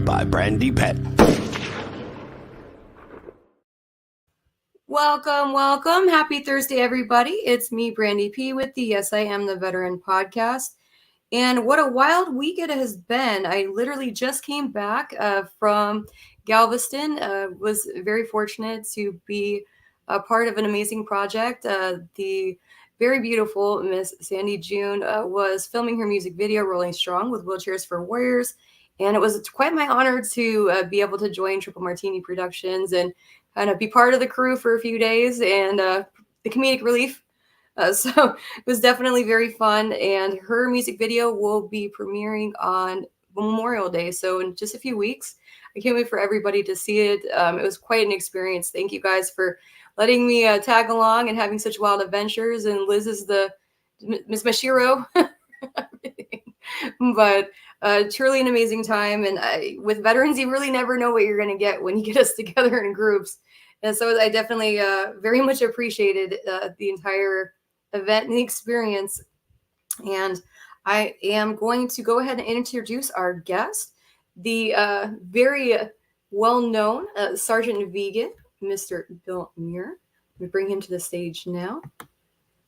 by Brandy Pet. Welcome. Happy Thursday, everybody. It's me, Brandy P, with the Yes, I Am the Veteran podcast. And what a wild week it has been. I literally just came back from Galveston. Was very fortunate to be a part of an amazing project. The very beautiful Miss Sandy June was filming her music video, Rolling Strong, with Wheelchairs for Warriors. And it was quite my honor to be able to join Triple Martini Productions and kind of be part of the crew for a few days and the comedic relief. So it was definitely very fun. And her music video will be premiering on Memorial Day. So in just a few weeks, I can't wait for everybody to see it. It was quite an experience. Thank you guys for letting me tag along and having such wild adventures. And Liz is the Miss Mashiro. But truly an amazing time. And with veterans, you really never know what you're going to get when you get us together in groups. And so I definitely very much appreciated the entire event and the experience. And I am going to go ahead and introduce our guest, the very well-known Sgt Vegan, Mr. Bill Muir. Let me bring him to the stage now.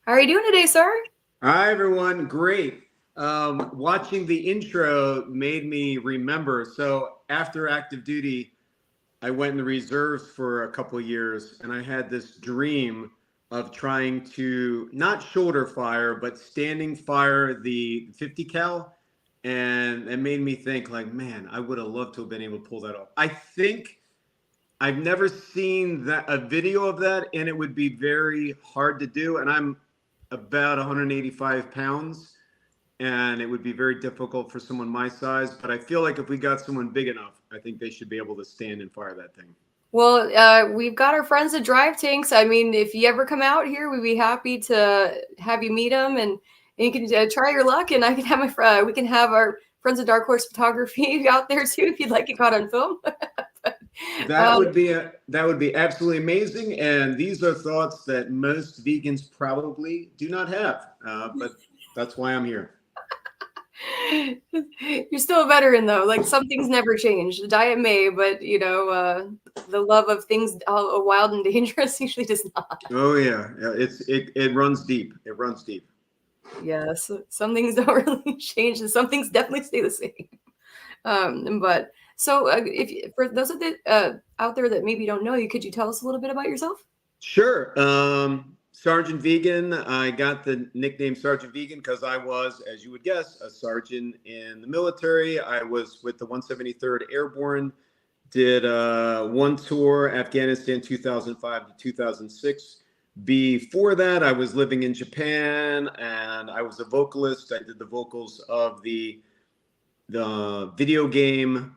How are you doing today, sir? Hi, everyone. Great. Watching the intro made me remember. So after active duty, I went in the reserves for a couple of years, and I had this dream of trying to not shoulder fire, but standing fire the 50 cal. And it made me think like, man, I would have loved to have been able to pull that off. I think I've never seen a video of that, and it would be very hard to do. And I'm about 185 pounds. And it would be very difficult for someone my size. But I feel like if we got someone big enough, I think they should be able to stand and fire that thing. Well, we've got our friends at Drive Tanks. I mean, if you ever come out here, we'd be happy to have you meet them, and you can try your luck. And I can have we can have our friends at Dark Horse Photography out there too, if you'd like it caught on film. That would be absolutely amazing. And these are thoughts that most vegans probably do not have, but that's why I'm here. You're still a veteran, though. Like, some things never change. The diet may, but the love of things wild and dangerous usually does not. Oh yeah, it runs deep. It runs deep. Yes, some things don't really change, and some things definitely stay the same. But so, if for those of the out there that maybe don't know you, could you tell us a little bit about yourself? Sure. Sgt Vegan. I got the nickname Sgt Vegan because I was, as you would guess, a sergeant in the military. I was with the 173rd Airborne, did one tour, Afghanistan 2005 to 2006. Before that, I was living in Japan, and I was a vocalist. I did the vocals of the video game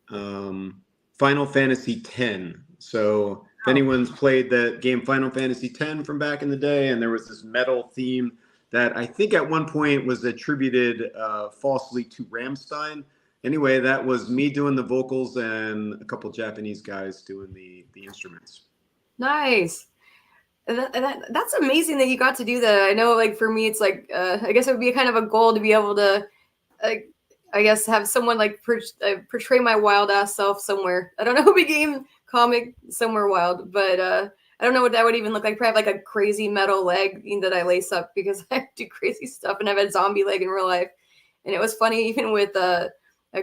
Final Fantasy X. So if anyone's played the game Final Fantasy X from back in the day, and there was this metal theme that I think at one point was attributed falsely to Rammstein. Anyway, that was me doing the vocals and a couple Japanese guys doing the instruments. Nice. That's amazing that you got to do that. I know, like, for me, it's like, I guess it would be kind of a goal to be able to, I guess, have someone like portray my wild ass self somewhere. I don't know, became comic somewhere wild, but I don't know what that would even look like. Probably have like a crazy metal leg that I lace up because I do crazy stuff, and I've had zombie leg in real life. And it was funny even with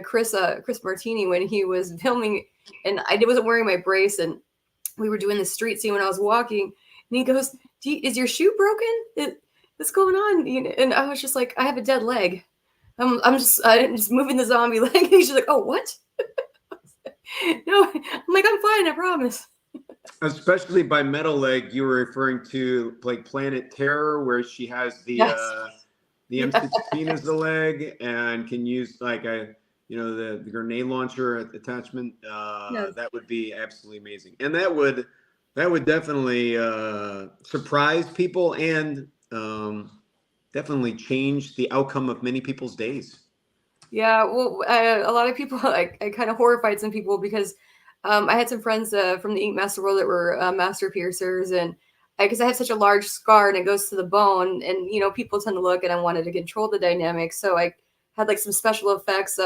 Chris Martini when he was filming, and I wasn't wearing my brace, and we were doing the street scene when I was walking, and he goes, "Is your shoe broken? What's going on?" And I was just like, "I have a dead leg. I'm just moving the zombie leg." And he's just like, "Oh, what?" No, I'm like, "I'm fine, I promise." Especially by metal leg, you were referring to like Planet Terror, where she has the M16 as the leg and can use like the grenade launcher attachment. That would be absolutely amazing, and that would definitely surprise people and definitely change the outcome of many people's days. Yeah, well, a lot of people, I kind of horrified some people because I had some friends from the Ink Master world that were master piercers, and because I have such a large scar and it goes to the bone, and people tend to look, and I wanted to control the dynamics, so I had like some special effects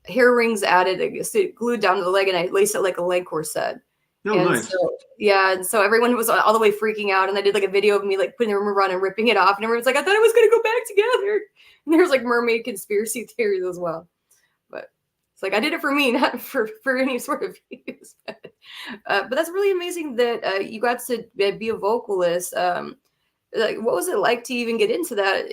hair rings added, glued down to the leg, and I laced it like a leg corset. Oh, And nice. so, yeah, and so everyone was all the way freaking out, and I did like a video of me like putting the rumor on and ripping it off, and everyone's like, I thought it was going to go back together. And there's like mermaid conspiracy theories as well. But it's like, I did it for me, not for any sort of use. But that's really amazing that you got to be a vocalist. Like, what was it like to even get into that?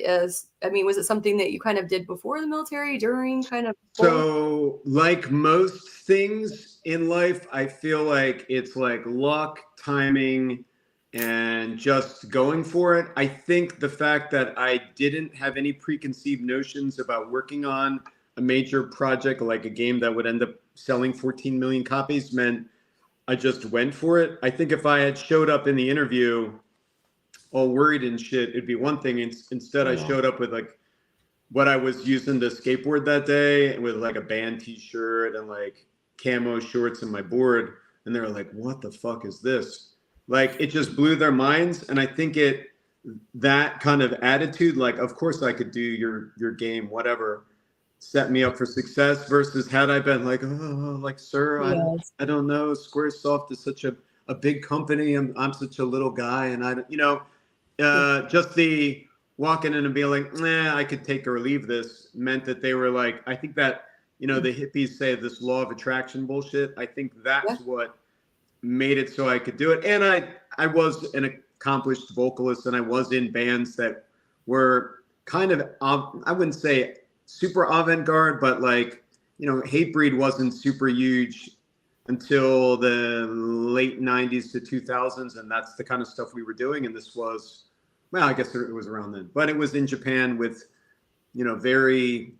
Was it something that you kind of did before the military, during, kind of? So, like most things in life, I feel like it's like luck, timing, and just going for it. I think the fact that I didn't have any preconceived notions about working on a major project, like a game that would end up selling 14 million copies, meant I just went for it. I think if I had showed up in the interview all worried and shit, it'd be one thing. Instead, I showed up with like what I was using to skateboard that day, with like a band t-shirt and like camo shorts and my board. And they were like, what the fuck is this? Like, it just blew their minds. And I think that kind of attitude, like, of course I could do your game, whatever, set me up for success, versus had I been like, oh, like, sir, I don't know. Squaresoft is such a big company. I'm such a little guy. And just the walking in and being like, nah, I could take or leave this, meant that they were like, I think that, the hippies say this law of attraction bullshit. I think that's what made it so I could do it. And I was an accomplished vocalist, and I was in bands that were kind of, I wouldn't say super avant-garde, but like, Hatebreed wasn't super huge until the late 90s to 2000s. And that's the kind of stuff we were doing. And this was, well, I guess it was around then, but it was in Japan with, very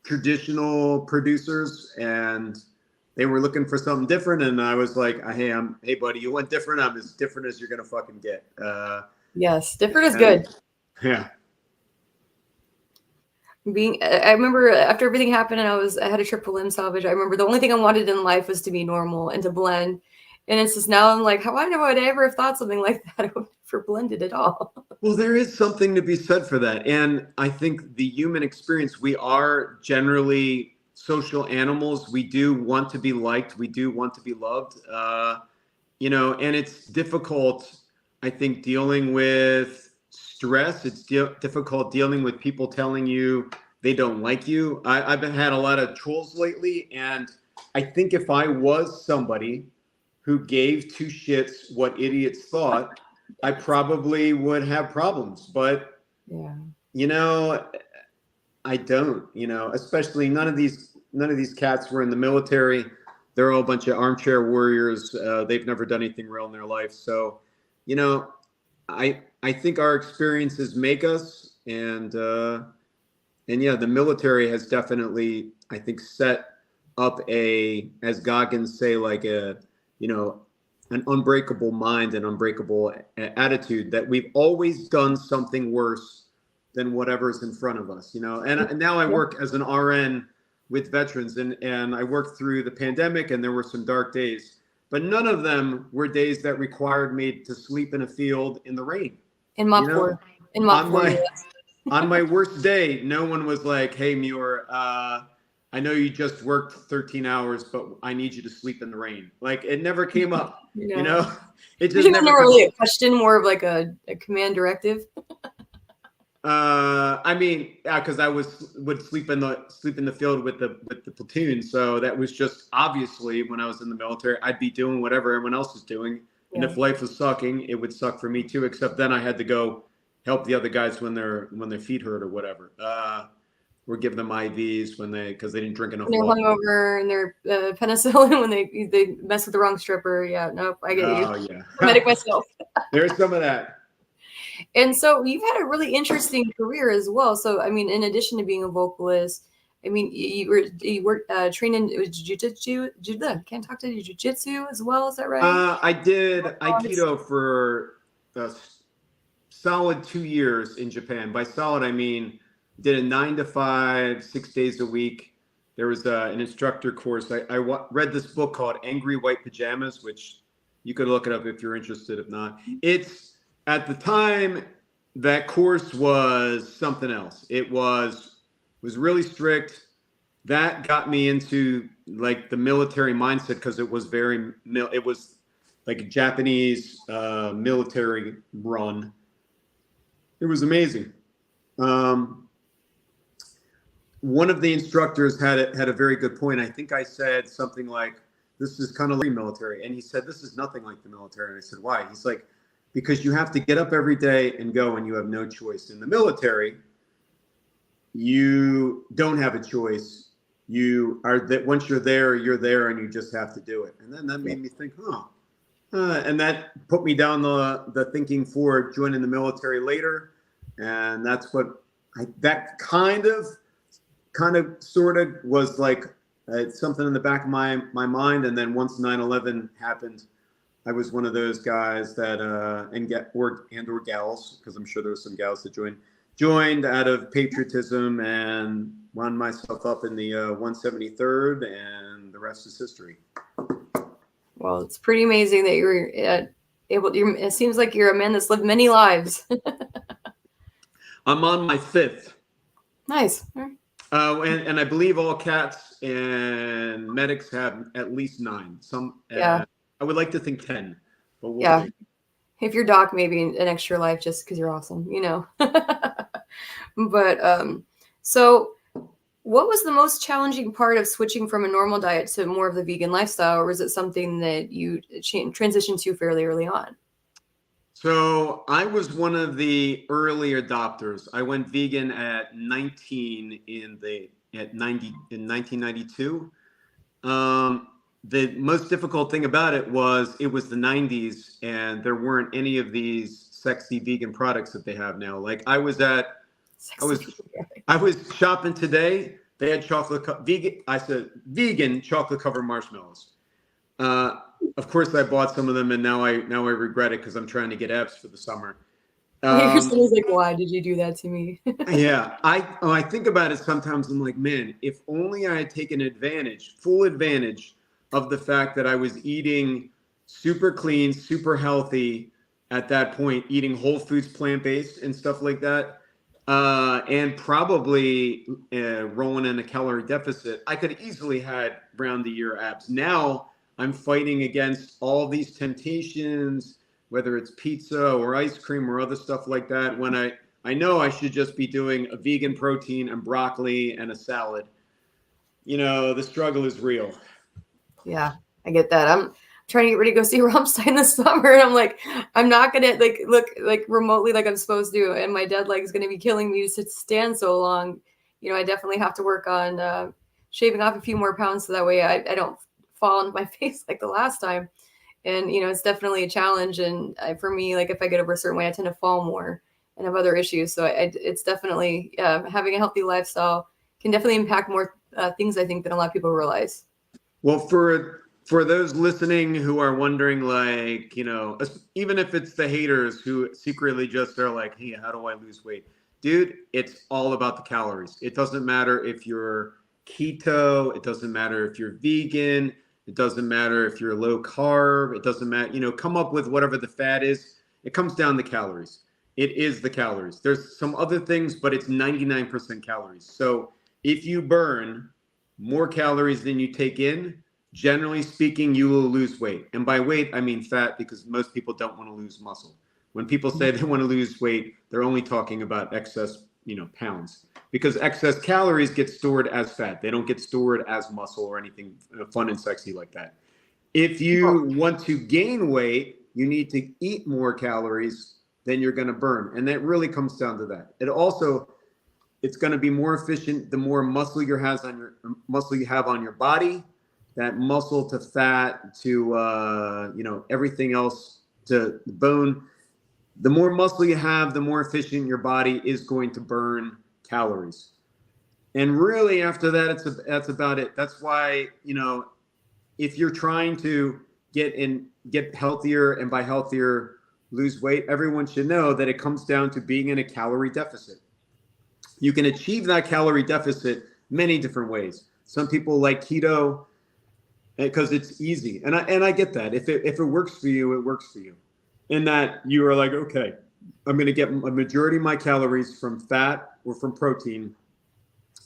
traditional producers, and they were looking for something different. And I was like, hey buddy, you want different? I'm as different as you're going to fucking get. Yes. Different is good. Yeah. I remember after everything happened and I had a trip to limb salvage, I remember the only thing I wanted in life was to be normal and to blend. And it's just now I'm like, how would I ever have thought something like that? I would have never blended at all. Well, there is something to be said for that. And I think the human experience, we are generally social animals. We do want to be liked. We do want to be loved. And it's difficult, I think, dealing with stress. It's difficult dealing with people telling you they don't like you. I've had a lot of trolls lately. And I think if I was somebody who gave two shits what idiots thought, I probably would have problems. But, I don't, especially none of these cats were in the military. They're all a bunch of armchair warriors. They've never done anything real in their life. So, I think our experiences make us, and the military has definitely, I think, set up as Goggins say, like an unbreakable mind and unbreakable attitude, that we've always done something worse than whatever's in front of us, and now I work as an RN with veterans, and I worked through the pandemic, and there were some dark days, but none of them were days that required me to sleep in a field in the rain. In Mach 4. In Mach 4. On my worst day, no one was like, hey, Muir, I know you just worked 13 hours, but I need you to sleep in the rain. Like, it never came up, It just never really a question, more of like a command directive. Because I would sleep in the field with the platoon. So that was just, obviously, when I was in the military, I'd be doing whatever everyone else was doing. And if life was sucking, it would suck for me too, except then I had to go help the other guys when their feet hurt or whatever. Or give them IVs because they didn't drink enough water. They're hungover and they're penicillin when they mess with the wrong stripper. Yeah, nope, I get you. Oh, yeah. Medic myself. There's some of that. And so you've had a really interesting career as well. So, in addition to being a vocalist, you were trained in jiu-jitsu. Can't talk to jiu-jitsu as well. Is that right? I did Aikido for a solid 2 years in Japan. By solid, I mean did a 9 to 5, 6 days a week. There was an instructor course. I read this book called Angry White Pajamas, which you could look it up if you're interested. If not, it's, at the time, that course was something else. It was really strict, that got me into like the military mindset because it was it was like a Japanese military run. It was amazing. Um, one of the instructors had a very good point. I think I said something like, "This is kind of like military," and he said, "This is nothing like the military." And I said, "Why?" He's like, "Because you have to get up every day and go, and you have no choice. In the military, you don't have a choice. You are that once you're there, and you just have to do it." And then that made me think, "Huh." And that put me down the thinking for joining the military later, and that's what that kind of sort of was like something in the back of my mind. And then once 9/11 happened, I was one of those guys that or gals, because I'm sure there were some gals that joined out of patriotism and wound myself up in the 173rd, and the rest is history. Well, it's pretty amazing that you're able. It seems like you're a man that's lived many lives. I'm on my 5th. Nice. And I believe all cats and medics have at least 9. Some, Yeah. I would like to think 10, but we'll see. If you're Doc, maybe an extra life just because you're awesome, But so what was the most challenging part of switching from a normal diet to more of the vegan lifestyle, or was it something that you transitioned to fairly early on? So I was one of the early adopters. I went vegan at 19 in 1992. The most difficult thing about it was the 90s, and there weren't any of these sexy vegan products that they have now. Like I was shopping today. They had vegan. I said vegan chocolate covered marshmallows. Of course, I bought some of them, and now I regret it because I'm trying to get abs for the summer. Your son was like, "Why did you do that to me?" Yeah, I think about it sometimes. I'm like, man, if only I had taken full advantage of the fact that I was eating super clean, super healthy at that point, eating whole foods, plant-based and stuff like that, and probably rolling in a calorie deficit, I could easily had round the year abs. Now I'm fighting against all these temptations, whether it's pizza or ice cream or other stuff like that, when I know I should just be doing a vegan protein and broccoli and a salad. The struggle is real. Yeah, I get that. I'm trying to get ready to go see Rammstein this summer, and I'm like, I'm not gonna look like remotely like I'm supposed to, and my dead leg is gonna be killing me to stand so long. I definitely have to work on shaving off a few more pounds so that way I don't fall on my face like the last time. And it's definitely a challenge. And for me, like if I get over a certain weight, I tend to fall more and have other issues. So it's definitely having a healthy lifestyle can definitely impact more things, I think, than a lot of people realize. Well, for those listening who are wondering, like, even if it's the haters who secretly just are like, hey, how do I lose weight? Dude, it's all about the calories. It doesn't matter if you're keto. It doesn't matter if you're vegan. It doesn't matter if you're low carb. It doesn't matter, come up with whatever the fad is. It comes down to calories. It is the calories. There's some other things, but it's 99% calories. So if you burn more calories than you take in, generally speaking, you will lose weight. And by weight, I mean fat, because most people don't want to lose muscle. When people say they want to lose weight, they're only talking about excess, pounds, because excess calories get stored as fat. They don't get stored as muscle or anything fun and sexy like that. If you want to gain weight, you need to eat more calories than you're going to burn. And that really comes down to that. It's going to be more efficient the more muscle you have on your body, that muscle to fat to everything else to the bone. The more muscle you have, the more efficient your body is going to burn calories. And really, after that, that's about it. That's why if you're trying to get healthier, and by healthier lose weight, everyone should know that it comes down to being in a calorie deficit. You can achieve that calorie deficit many different ways. Some people like keto because it's easy, and I get that. If it works for you, it works for you. In that you are like, okay, I'm going to get a majority of my calories from fat or from protein,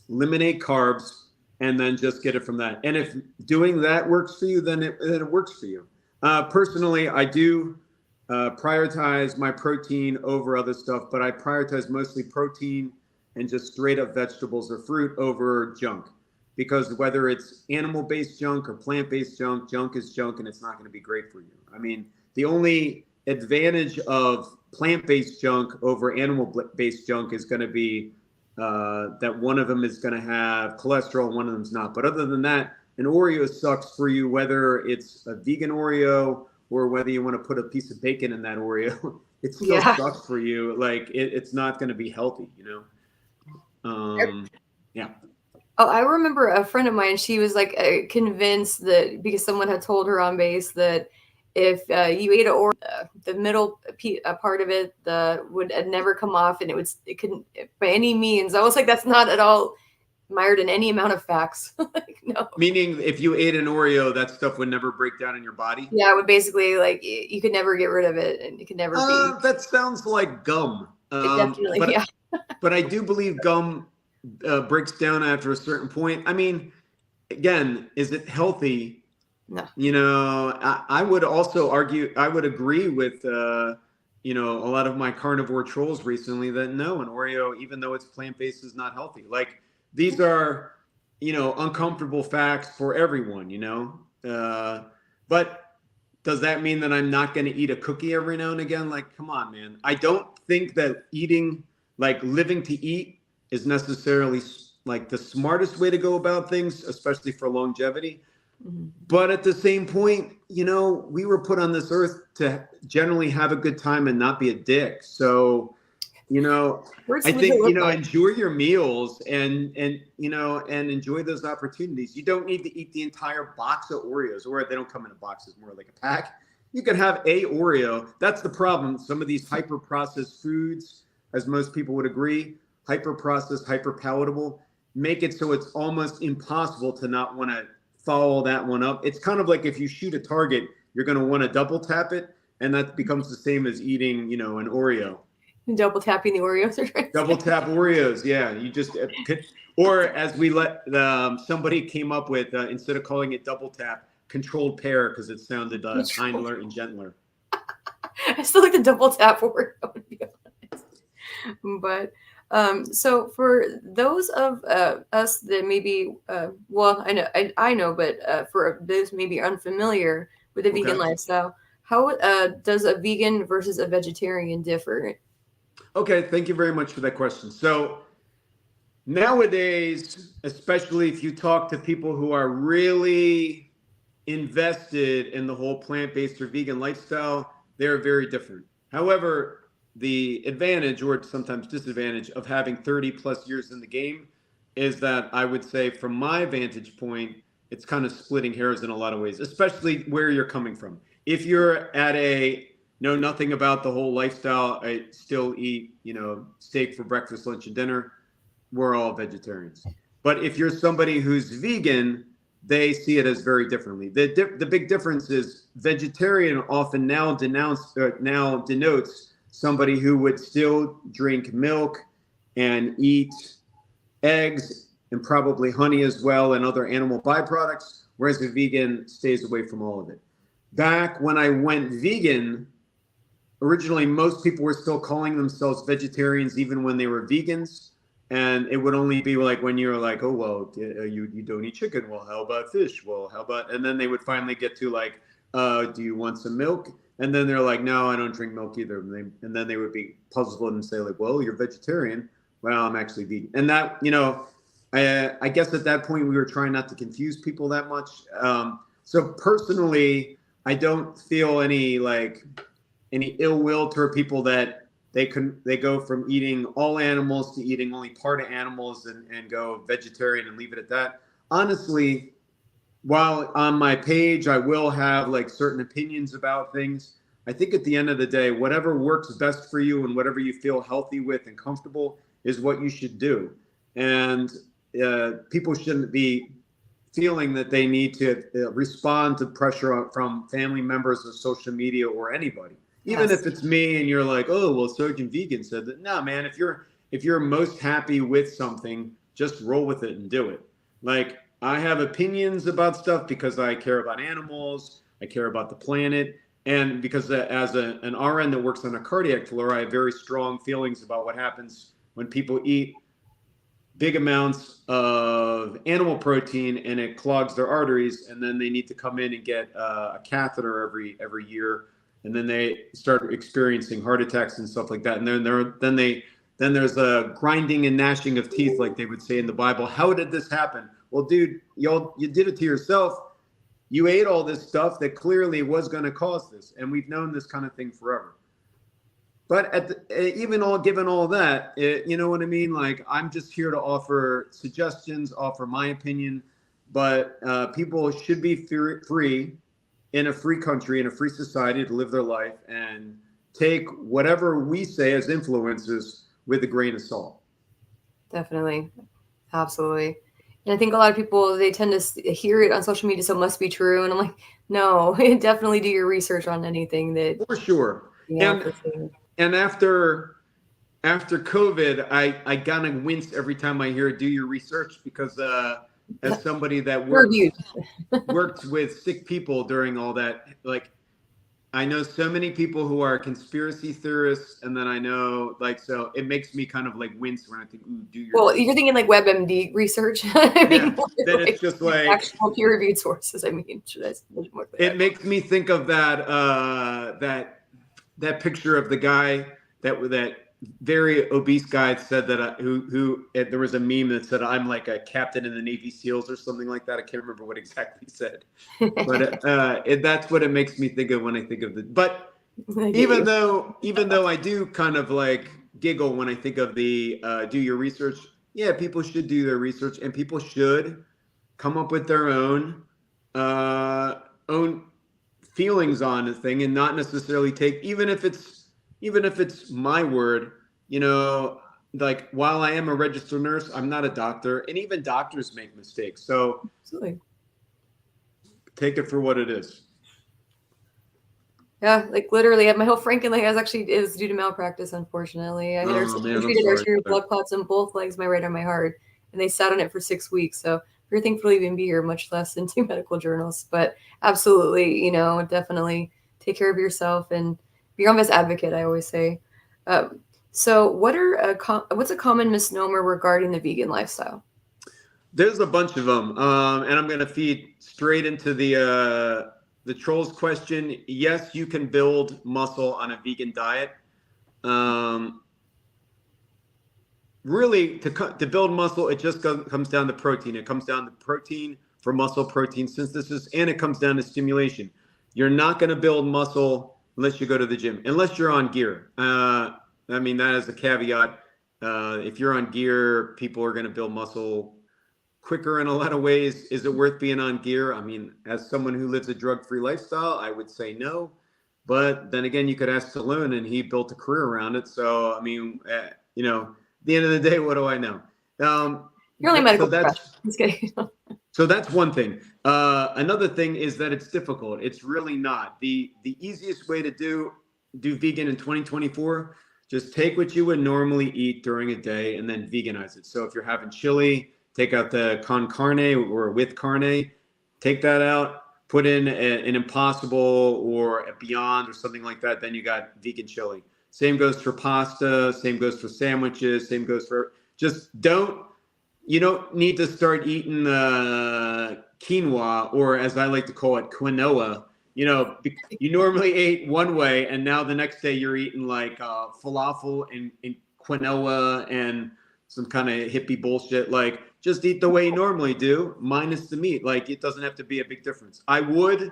eliminate carbs, and then just get it from that. And if doing that works for you, then it works for you. Personally, I do prioritize my protein over other stuff, but I prioritize mostly protein and just straight up vegetables or fruit over junk. Because whether it's animal-based junk or plant-based junk, junk is junk, and it's not going to be great for you. I mean, the only advantage of plant-based junk over animal-based junk is going to be that one of them is going to have cholesterol, one of them's not. But other than that, an Oreo sucks for you, whether it's a vegan Oreo or whether you want to put a piece of bacon in that Oreo. It still sucks for you. Like it's not going to be healthy, you know? Yeah. Oh, I remember a friend of mine, she was like convinced that because someone had told her on base that if you ate the middle part of it would never come off, and it couldn't by any means. I was like, that's not at all mired in any amount of facts. Like, no. Meaning, if you ate an Oreo, that stuff would never break down in your body? Yeah, it would basically, like, you could never get rid of it, and it could never be. That sounds like gum. Definitely, yeah. But I do believe gum breaks down after a certain point. I mean, again, is it healthy? No. You know, I would also argue, I would agree with, you know, a lot of my carnivore trolls recently that no, an Oreo, even though it's plant-based, is not healthy. Like, these are, you know, uncomfortable facts for everyone, you know? But does that mean that I'm not going to eat a cookie every now and again? Like, come on, man. I don't think that eating, like living to eat, is necessarily like the smartest way to go about things, especially for longevity. Mm-hmm. But at the same point, you know, we were put on this earth to generally have a good time and not be a dick. So, you know, I think, you know, enjoy your meals and, you know, and enjoy those opportunities. You don't need to eat the entire box of Oreos, or they don't come in a box, it's more like a pack. You can have a Oreo. That's the problem. Some of these hyper processed foods, as most people would agree, hyper processed, hyper palatable, make it so it's almost impossible to not want to follow that one up. It's kind of like if you shoot a target, you're going to want to double tap it, and that becomes the same as eating, you know, an Oreo. Double tapping the Oreos. Double tap Oreos, yeah. You just, or as we let somebody came up with, instead of calling it double tap, controlled pair, because it sounded kindler and gentler. I still like the double tap Oreo, to be honest. But so for those of us that maybe, well, I know, but for those maybe unfamiliar with the vegan lifestyle, how does a vegan versus a vegetarian differ? Okay, thank you very much for that question. So nowadays, especially if you talk to people who are really invested in the whole plant-based or vegan lifestyle, they're very different. However, the advantage, or sometimes disadvantage, of having 30 plus years in the game is that I would say, from my vantage point, it's kind of splitting hairs in a lot of ways, especially where you're coming from. If you're at know nothing about the whole lifestyle, I still eat, you know, steak for breakfast, lunch, and dinner, we're all vegetarians. But if you're somebody who's vegan, they see it as very differently. The big difference is vegetarian often now denotes somebody who would still drink milk and eat eggs and probably honey as well and other animal byproducts, whereas a vegan stays away from all of it. Back when I went vegan, originally most people were still calling themselves vegetarians even when they were vegans. And it would only be like when you're like, oh, well, you don't eat chicken. Well, how about fish? Well, how about, and then they would finally get to like, do you want some milk? And then they're like, no, I don't drink milk either. And then they would be puzzled and say like, well, you're vegetarian. Well, I'm actually vegan. And that, you know, I guess at that point we were trying not to confuse people that much. So personally, I don't feel any ill will toward people that they go from eating all animals to eating only part of animals and go vegetarian and leave it at that. Honestly, while on my page I will have like certain opinions about things, I think at the end of the day, whatever works best for you and whatever you feel healthy with and comfortable is what you should do. And people shouldn't be feeling that they need to respond to pressure from family members or social media or anybody. Even if it's me and you're like, oh, well, Sgt Vegan said that. No, man, if you're most happy with something, just roll with it and do it. Like, I have opinions about stuff because I care about animals, I care about the planet, and because as an RN that works on a cardiac floor, I have very strong feelings about what happens when people eat big amounts of animal protein and it clogs their arteries, and then they need to come in and get a catheter every year, and then they start experiencing heart attacks and stuff like that. And then there's a grinding and gnashing of teeth, like they would say in the Bible. How did this happen? Well, dude, you did it to yourself. You ate all this stuff that clearly was going to cause this, and we've known this kind of thing forever. But given all that, you know what I mean? Like, I'm just here to offer suggestions, offer my opinion, but people should be free in a free country, in a free society, to live their life and take whatever we say as influences with a grain of salt. Definitely. Absolutely. And I think a lot of people, they tend to hear it on social media, so it must be true. And I'm like, no, definitely do your research on anything that. For sure. Yeah, And for sure. and after COVID, I kind of wince every time I hear do your research, because as somebody that worked with sick people during all that, like, I know so many people who are conspiracy theorists, and then I know, like, so it makes me kind of like wince when I think, ooh, do your Well, you're thinking like WebMD research. I mean, then it's just like actual peer-reviewed sources. I mean, should I more it makes me think of that picture of the guy that very obese guy said that who there was a meme that said, I'm like a captain in the Navy SEALs or something like that. I can't remember what exactly he said, but that's what it makes me think of when I think of but even though I do kind of like giggle when I think of the do your research. Yeah, people should do their research, and people should come up with their own feelings on a thing, and not necessarily take, even if it's my word, like, while I am a registered nurse, I'm not a doctor, and even doctors make mistakes. So absolutely, take it for what it is. Yeah, like literally, my whole Franken leg is due to malpractice. Unfortunately, I had treated arterial blood clots in both legs, my right and my heart, and they sat on it for 6 weeks. So very thankful to even be here, much less in 2 medical journals. But absolutely, definitely take care of yourself and be your own best advocate, I always say. So what's a common misnomer regarding the vegan lifestyle? There's a bunch of them, and I'm going to feed straight into the trolls question. Yes, you can build muscle on a vegan diet. Really, to build muscle, it just comes down to protein. It comes down to protein for muscle protein synthesis, and it comes down to stimulation. You're not going to build muscle unless you go to the gym, unless you're on gear. I mean, that is a caveat. If you're on gear, people are going to build muscle quicker in a lot of ways. Is it worth being on gear? I mean, as someone who lives a drug-free lifestyle, I would say no. But then again, you could ask Stallone, and he built a career around it. So, I mean, at the end of the day, what do I know? You're only medical professional. Just kidding. So that's one thing. Another thing is that it's difficult. It's really not. The easiest way to do vegan in 2024, just take what you would normally eat during a day and then veganize it. So if you're having chili, take out the con carne or with carne, take that out, put in an Impossible or a Beyond or something like that. Then you got vegan chili. Same goes for pasta. Same goes for sandwiches. Same goes for you don't need to start eating quinoa, or as I like to call it, quinoa. You normally ate one way, and now the next day you're eating like falafel and quinoa and some kind of hippie bullshit. Like, just eat the way you normally do, minus the meat. Like, it doesn't have to be a big difference. I would,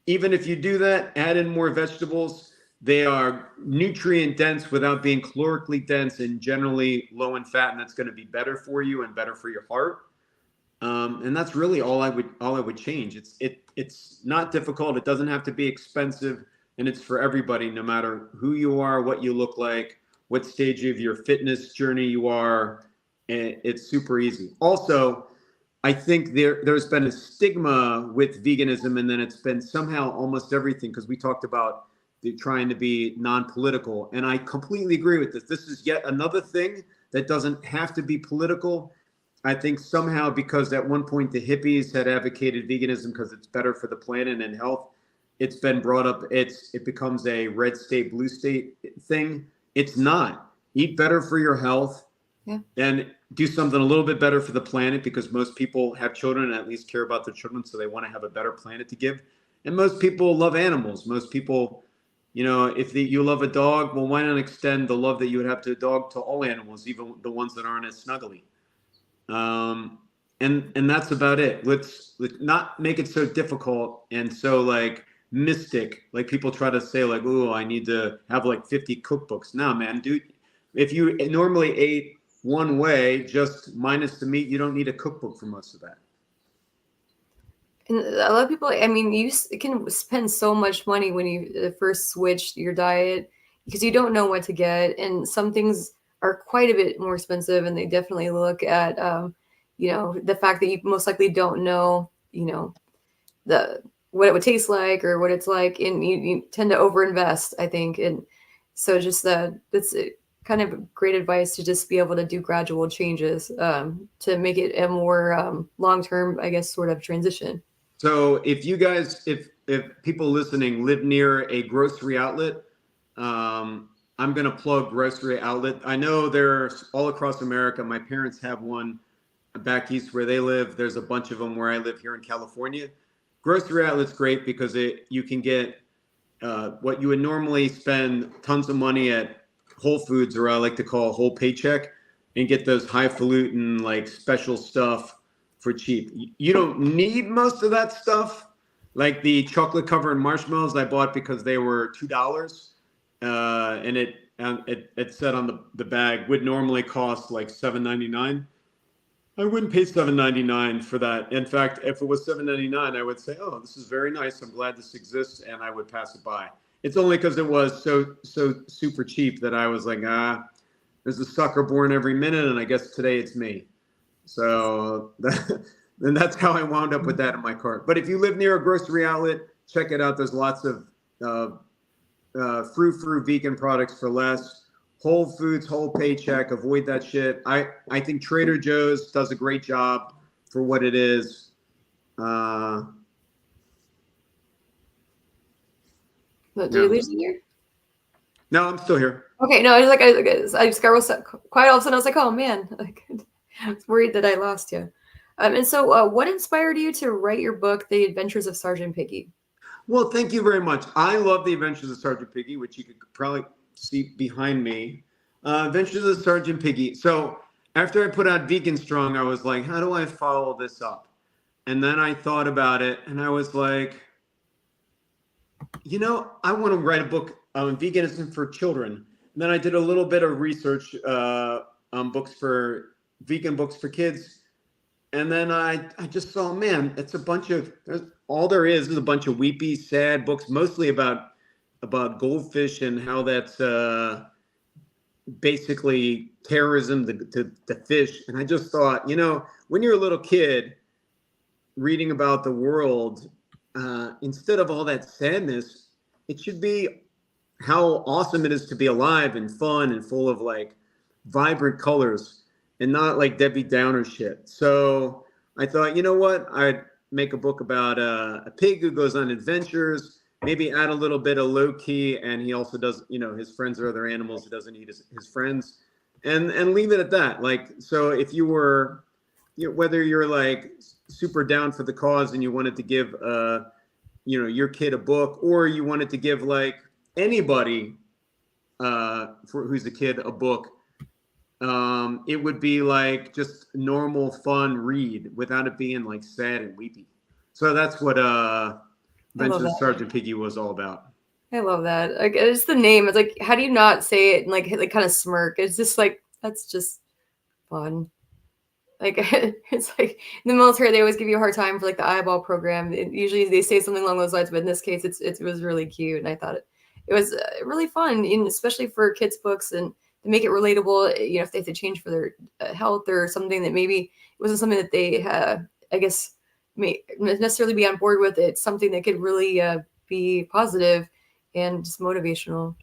even if you do that, add in more vegetables. They are nutrient dense without being calorically dense, and generally low in fat, and that's going to be better for you and better for your heart. And that's really all I would change. It's not difficult. It doesn't have to be expensive, and it's for everybody, no matter who you are, what you look like, what stage of your fitness journey you are. It's super easy. Also, I think there's been a stigma with veganism, and then it's been somehow almost everything, because we talked about trying to be non-political, and I completely agree with this. This is yet another thing that doesn't have to be political. I think somehow because at one point the hippies had advocated veganism because it's better for the planet and health, it's been brought up. It becomes a red state, blue state thing. It's not. Eat better for your health, Yeah. and do something a little bit better for the planet, because most people have children and at least care about their children, so they want to have a better planet to give. And most people love animals. Most people, if you love a dog, well, why not extend the love that you would have to a dog to all animals, even the ones that aren't as snuggly? And that's about it. Let's not make it so difficult and so like mystic. Like people try to say like, "Oh, I need to have like 50 cookbooks." No, man, dude. If you normally ate one way, just minus the meat, you don't need a cookbook for most of that. And a lot of people, I mean, you can spend so much money when you first switch your diet because you don't know what to get. And some things are quite a bit more expensive. And they definitely look at, the fact that you most likely don't know, what it would taste like or what it's like. And you tend to overinvest, I think. And so just that's kind of great advice to just be able to do gradual changes to make it a more long-term, I guess, sort of transition. So if you guys, if people listening live near a grocery outlet, I'm going to plug grocery outlet. I know there's all across America. My parents have one back east where they live. There's a bunch of them where I live here in California. Grocery outlet's great because you can get what you would normally spend tons of money at Whole Foods, or I like to call whole paycheck, and get those highfalutin like special stuff for cheap. You don't need most of that stuff. Like the chocolate covered marshmallows I bought because they were $2, and it said on the bag would normally cost like $7.99. I wouldn't pay $7.99 for that. In fact, if it was $7.99, I would say, "Oh, this is very nice. I'm glad this exists," and I would pass it by. It's only because it was so super cheap that I was like, there's a sucker born every minute, and I guess today it's me. So and that's how I wound up with that in my cart. But if you live near a grocery outlet, check it out. There's lots of frou vegan products for less. Whole Foods, whole paycheck. Avoid that shit. I think Trader Joe's does a great job for what it is. Did you lose me here? No, I'm still here. Okay, no, I just got real quiet all of a sudden. I was like, oh man, I was worried that I lost you. And so, what inspired you to write your book, The Adventures of Sgt Piggy? Well, thank you very much. I love The Adventures of Sgt Piggy, which you could probably see behind me. Adventures of Sgt Piggy. So after I put out Vegan Strong, I was like, how do I follow this up? And then I thought about it, and I was like, I want to write a book on veganism for children. And then I did a little bit of research on vegan books for kids. And then I just saw, man, it's a bunch of, all there is a bunch of weepy, sad books, mostly about goldfish and how that's basically terrorism to fish. And I just thought, when you're a little kid reading about the world, instead of all that sadness, it should be how awesome it is to be alive and fun and full of like vibrant colors and not like Debbie Downer shit. So I thought, you know what? I'd make a book about a pig who goes on adventures, maybe add a little bit of low key. And he also does, his friends are other animals. He doesn't eat his friends, and leave it at that. Like, so if you were, whether you're like super down for the cause and you wanted to give, your kid a book, or you wanted to give like anybody who's a kid a book, it would be like just normal fun read without it being like sad and weepy. So that's what Adventures of Sgt Piggy was all about. I love that. Like, it's the name. It's like, how do you not say it and like kind of smirk? It's just like, that's just fun. Like, it's like in the military, they always give you a hard time for like the eyeball program. Usually they say something along those lines, but in this case, it was really cute, and I thought it was really fun, and especially for kids' books, and to make it relatable. If they have to change for their health or something that maybe it wasn't something that they, I guess, may necessarily be on board with. It's something that could really be positive and just motivational.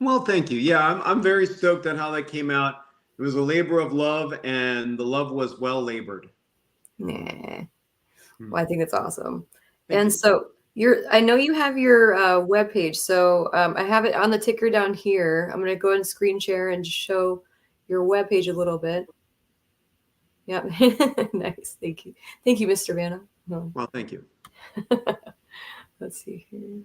Well, thank you. Yeah, I'm very stoked on how that came out. It was a labor of love, and the love was well labored. Nah. Well, I think it's awesome. Thank And you. so I know you have your webpage. So I have it on the ticker down here. I'm going to go ahead and screen share and show your webpage a little bit. Yep. Nice. Thank you. Thank you, Mr. Vanna. Oh. Well, thank you. Let's see here.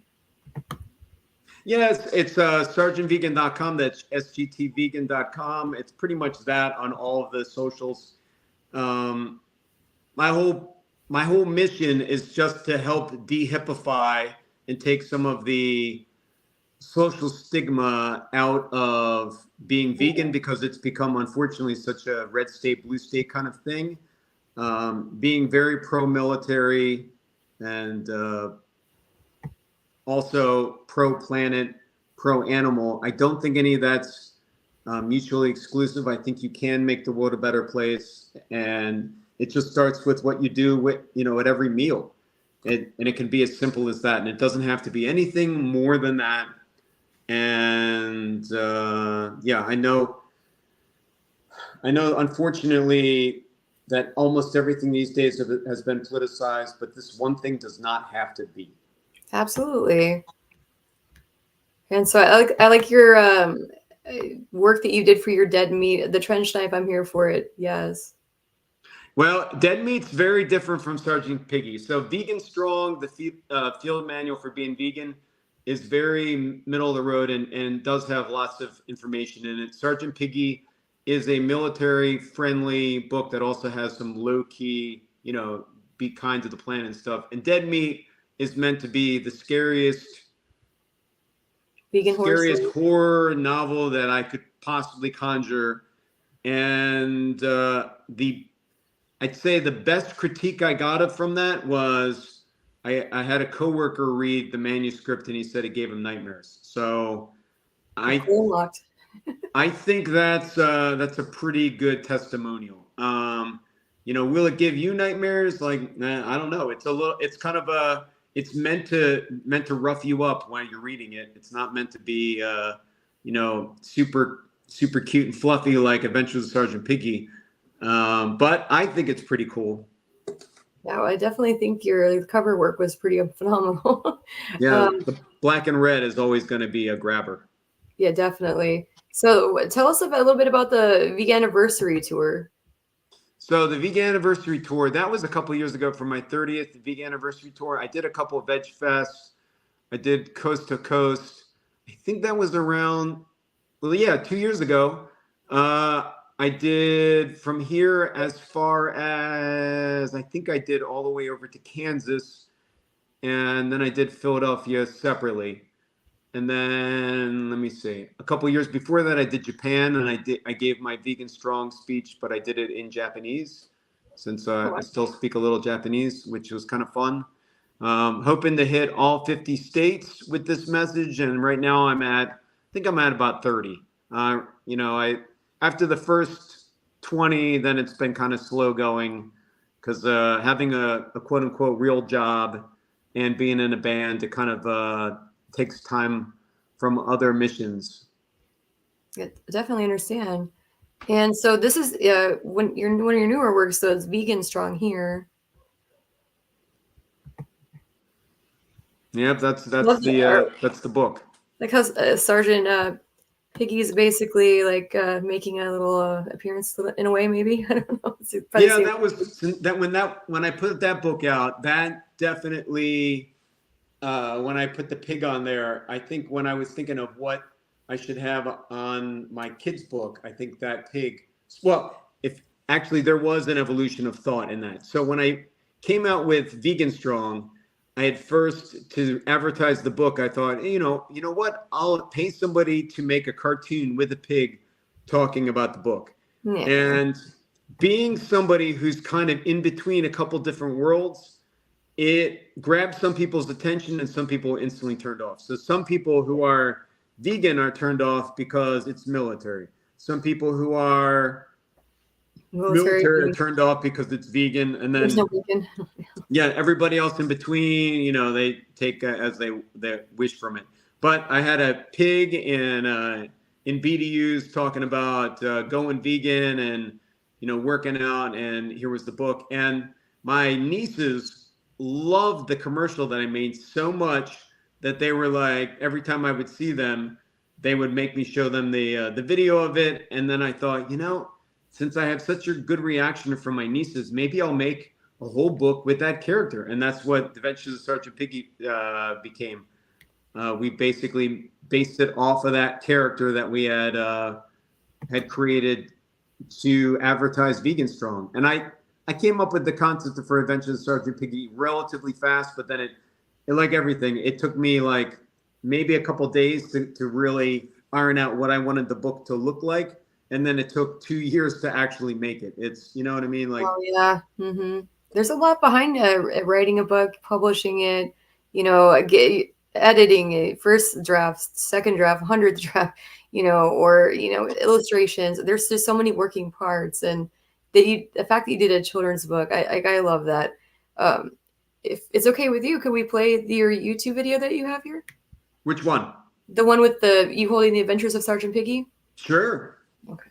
Yes, it's sergeantvegan.com. That's sgtvegan.com. It's pretty much that on all of the socials. My whole mission is just to help de-hippify and take some of the social stigma out of being vegan, because it's become, unfortunately, such a red state, blue state kind of thing. Being very pro-military and also pro-planet, pro-animal. I don't think any of that's mutually exclusive. I think you can make the world a better place, and it just starts with what you do with, at every meal. And it can be as simple as that, and it doesn't have to be anything more than that. And yeah, I know, unfortunately, that almost everything these days has been politicized, but this one thing does not have to be. Absolutely. And so I like your work that you did for your dead meat, the trench knife. I'm here for it. Yes. Well, dead meat's very different from Sgt Piggy. So Vegan Strong, the field manual for being vegan, is very middle of the road and does have lots of information in it. Sgt Piggy is a military friendly book that also has some low key, be kind to the planet and stuff. And Dead Meat is meant to be the scariest horror novel that I could possibly conjure. And I'd say the best critique I got from that was I had a coworker read the manuscript and he said it gave him nightmares. So I think that's a pretty good testimonial. Will it give you nightmares? Like, I don't know. It's meant to rough you up while you're reading it. It's not meant to be super super cute and fluffy like Adventures of Sgt Piggy. But I think it's pretty cool. Yeah, I definitely think your cover work was pretty phenomenal. Yeah, the black and red is always going to be a grabber. Yeah, definitely. So tell us a little bit about the Veganiversary tour. So the Veganiversary tour, that was a couple of years ago for my 30th Veganiversary tour. I did a couple of veg fests. I did coast to coast. I think that was around, 2 years ago. I did from here as far as, I think I did all the way over to Kansas, and then I did Philadelphia separately. And then, let me see, a couple of years before that, I did Japan, and I gave my Vegan Strong speech, but I did it in Japanese, since I still speak a little Japanese, which was kind of fun. Hoping to hit all 50 states with this message, and right now I think I'm at about 30. After the first 20, then it's been kind of slow going, because having a quote unquote real job and being in a band, it kind of takes time from other missions. I definitely understand. And so this is one of your newer works. So it's Vegan Strong here. Yep, that's the book. Like how Sergeant Piggy is basically like making a little appearance in a way, maybe. I don't know. Yeah, when I put that book out, that definitely. When I put the pig on there, I think when I was thinking of what I should have on my kid's book, I think that pig. Well, if actually there was an evolution of thought in that. So when I came out with Vegan Strong, I had first, to advertise the book, I thought, you know what? I'll pay somebody to make a cartoon with a pig talking about the book. Yeah. And being somebody who's kind of in between a couple different worlds, it grabbed some people's attention and some people were instantly turned off. So some people who are vegan are turned off because it's military. Some people who are military are turned off because it's vegan. And then, yeah, everybody else in between, they take as they wish from it. But I had a pig and in BDUs talking about going vegan and, working out. And here was the book. And my nieces loved the commercial that I made so much that they were like, every time I would see them, they would make me show them the video of it. And then I thought, since I have such a good reaction from my nieces, maybe I'll make a whole book with that character. And that's what Adventures of Sgt Piggy became. We basically based it off of that character that we had created to advertise Vegan Strong. And I came up with the concept for Adventures of Sgt Piggy relatively fast, but then it like everything, it took me like maybe a couple days to really iron out what I wanted the book to look like. And then it took 2 years to actually make it. It's, you know what I mean? Like, oh yeah. There's a lot behind writing a book, publishing it, editing it, first draft, second draft, 100th draft, or illustrations. There's just so many working parts, and the fact that you did a children's book, I love that. If it's okay with you, could we play your YouTube video that you have here? which one? The one with you holding the Adventures of Sgt Piggy? Sure. Okay.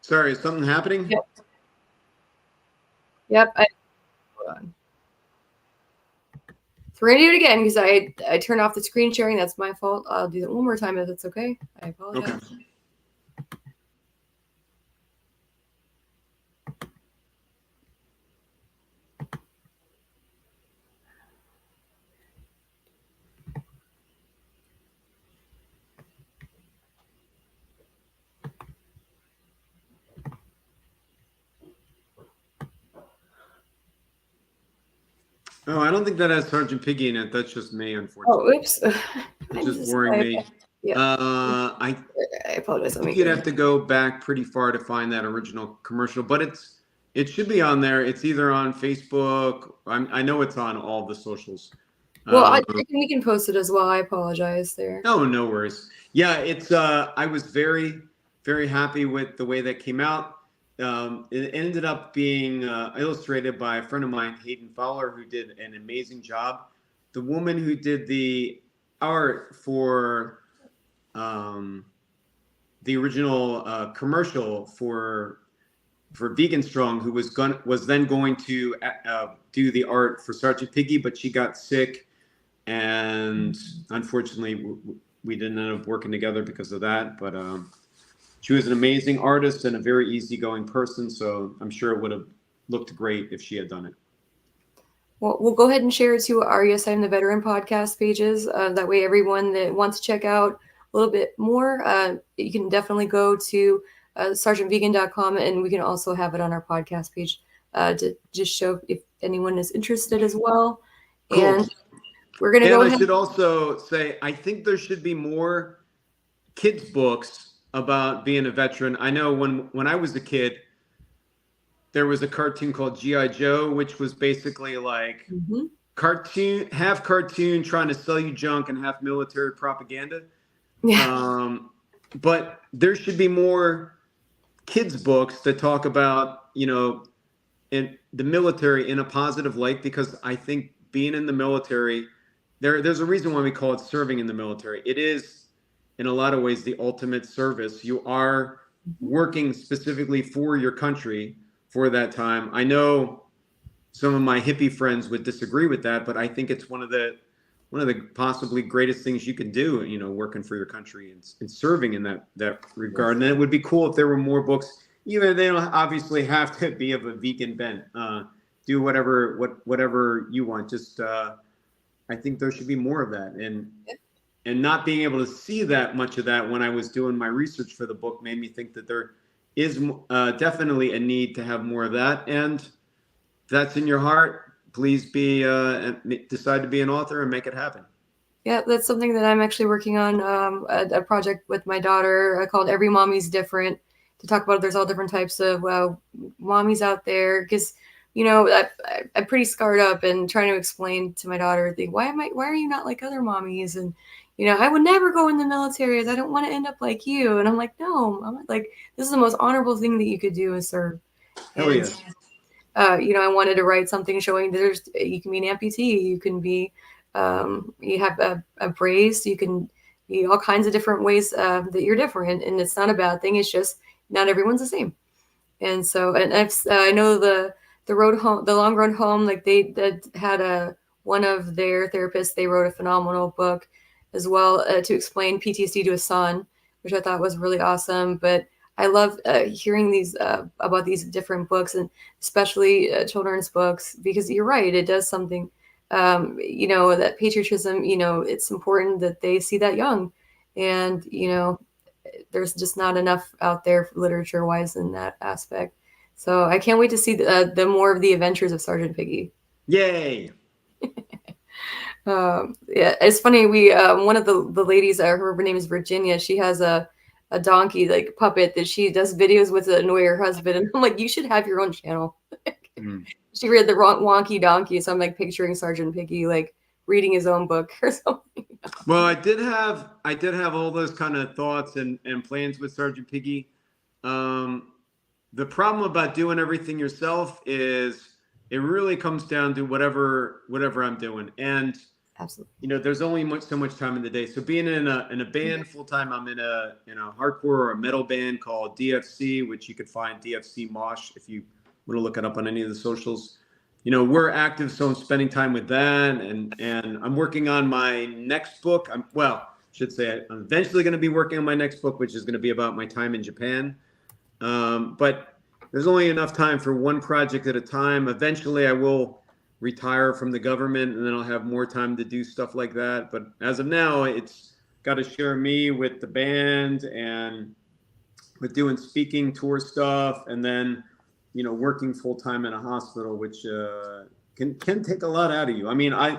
Sorry, is something happening? Yep. Hold on. So we're gonna do it again because I turned off the screen sharing. That's my fault. I'll do it one more time if it's okay. I apologize. Okay. Oh, I don't think that has Sgt Piggy in it. That's just me, unfortunately. Oh, oops. It's just boring me. Yeah. I apologize. think you'd have to go back pretty far to find that original commercial, but it should be on there. It's either on Facebook. I know it's on all the socials. Well, we can post it as well. I apologize there. No worries. Yeah, it's. I was very, very happy with the way that came out. It ended up being illustrated by a friend of mine, Hayden Fowler, who did an amazing job. The woman who did the art for the original commercial for Vegan Strong, who was then going to do the art for Sgt Piggy, but she got sick, and unfortunately we didn't end up working together because of that. But she was an amazing artist and a very easygoing person, so I'm sure it would have looked great if she had done it. Well, we'll go ahead and share it to our Yes, I'm the Veteran podcast pages. That way everyone that wants to check out a little bit more, you can definitely go to sergeantvegan.com, and we can also have it on our podcast page to just show if anyone is interested as well. Cool. And we're going to go ahead. I should also say, I think there should be more kids' books about being a veteran. I know when I was a kid, there was a cartoon called G.I. Joe, which was basically like half cartoon trying to sell you junk and half military propaganda. Yeah. But there should be more kids' books that talk about, in the military in a positive light, because I think being in the military, there's a reason why we call it serving in the military. It is, in a lot of ways, the ultimate service. You are working specifically for your country for that time. I know some of my hippie friends would disagree with that, but I think it's one of the possibly greatest things you can do, working for your country and serving in that regard. And it would be cool if there were more books, even if they don't obviously have to be of a vegan bent. Do whatever you want. Just I think there should be more of that. And not being able to see that much of that when I was doing my research for the book made me think that there is definitely a need to have more of that. And if that's in your heart, please decide to be an author and make it happen. Yeah, that's something that I'm actually working on, a project with my daughter called Every Mommy's Different, to talk about there's all different types of mommies out there. Because, I'm pretty scarred up and trying to explain to my daughter, why are you not like other mommies? And, I would never go in the military as I don't want to end up like you. And I'm like, no, like, this is the most honorable thing that you could do is serve. Hell And, yes. I wanted to write something showing that you can be an amputee, you can be, you have a brace, you can be all kinds of different ways that you're different, and it's not a bad thing. It's just not everyone's the same. And so, and I know the road home, the long road home, like they had one of their therapists. They wrote a phenomenal book as well to explain PTSD to a son, which I thought was really awesome. But I love hearing these about these different books, and especially children's books, because you're right, it does something. That patriotism. It's important that they see that young, and there's just not enough out there literature wise in that aspect. So I can't wait to see the more of the Adventures of Sgt Piggy. Yay. Yeah, it's funny. We one of the ladies, her name is Virginia. She has a donkey like puppet that she does videos with to annoy her husband, and I'm like, you should have your own channel. She read the wrong wonky donkey, so I'm like picturing Sgt Piggy like reading his own book or something. Well, I did have all those kind of thoughts and plans with Sgt Piggy. The problem about doing everything yourself is it really comes down to whatever I'm doing. And absolutely, there's only so much time in the day. So being in a band full time, I'm in a hardcore or a metal band called DFC, which you could find DFC Mosh if you want to look it up on any of the socials. We're active, so I'm spending time with that, and I'm working on my next book. I'm eventually going to be working on my next book, which is going to be about my time in Japan. But there's only enough time for one project at a time. Eventually, I will retire from the government, and then I'll have more time to do stuff like that. But as of now, it's got to share me with the band and with doing speaking tour stuff, and then working full time in a hospital, which can take a lot out of you. I mean, I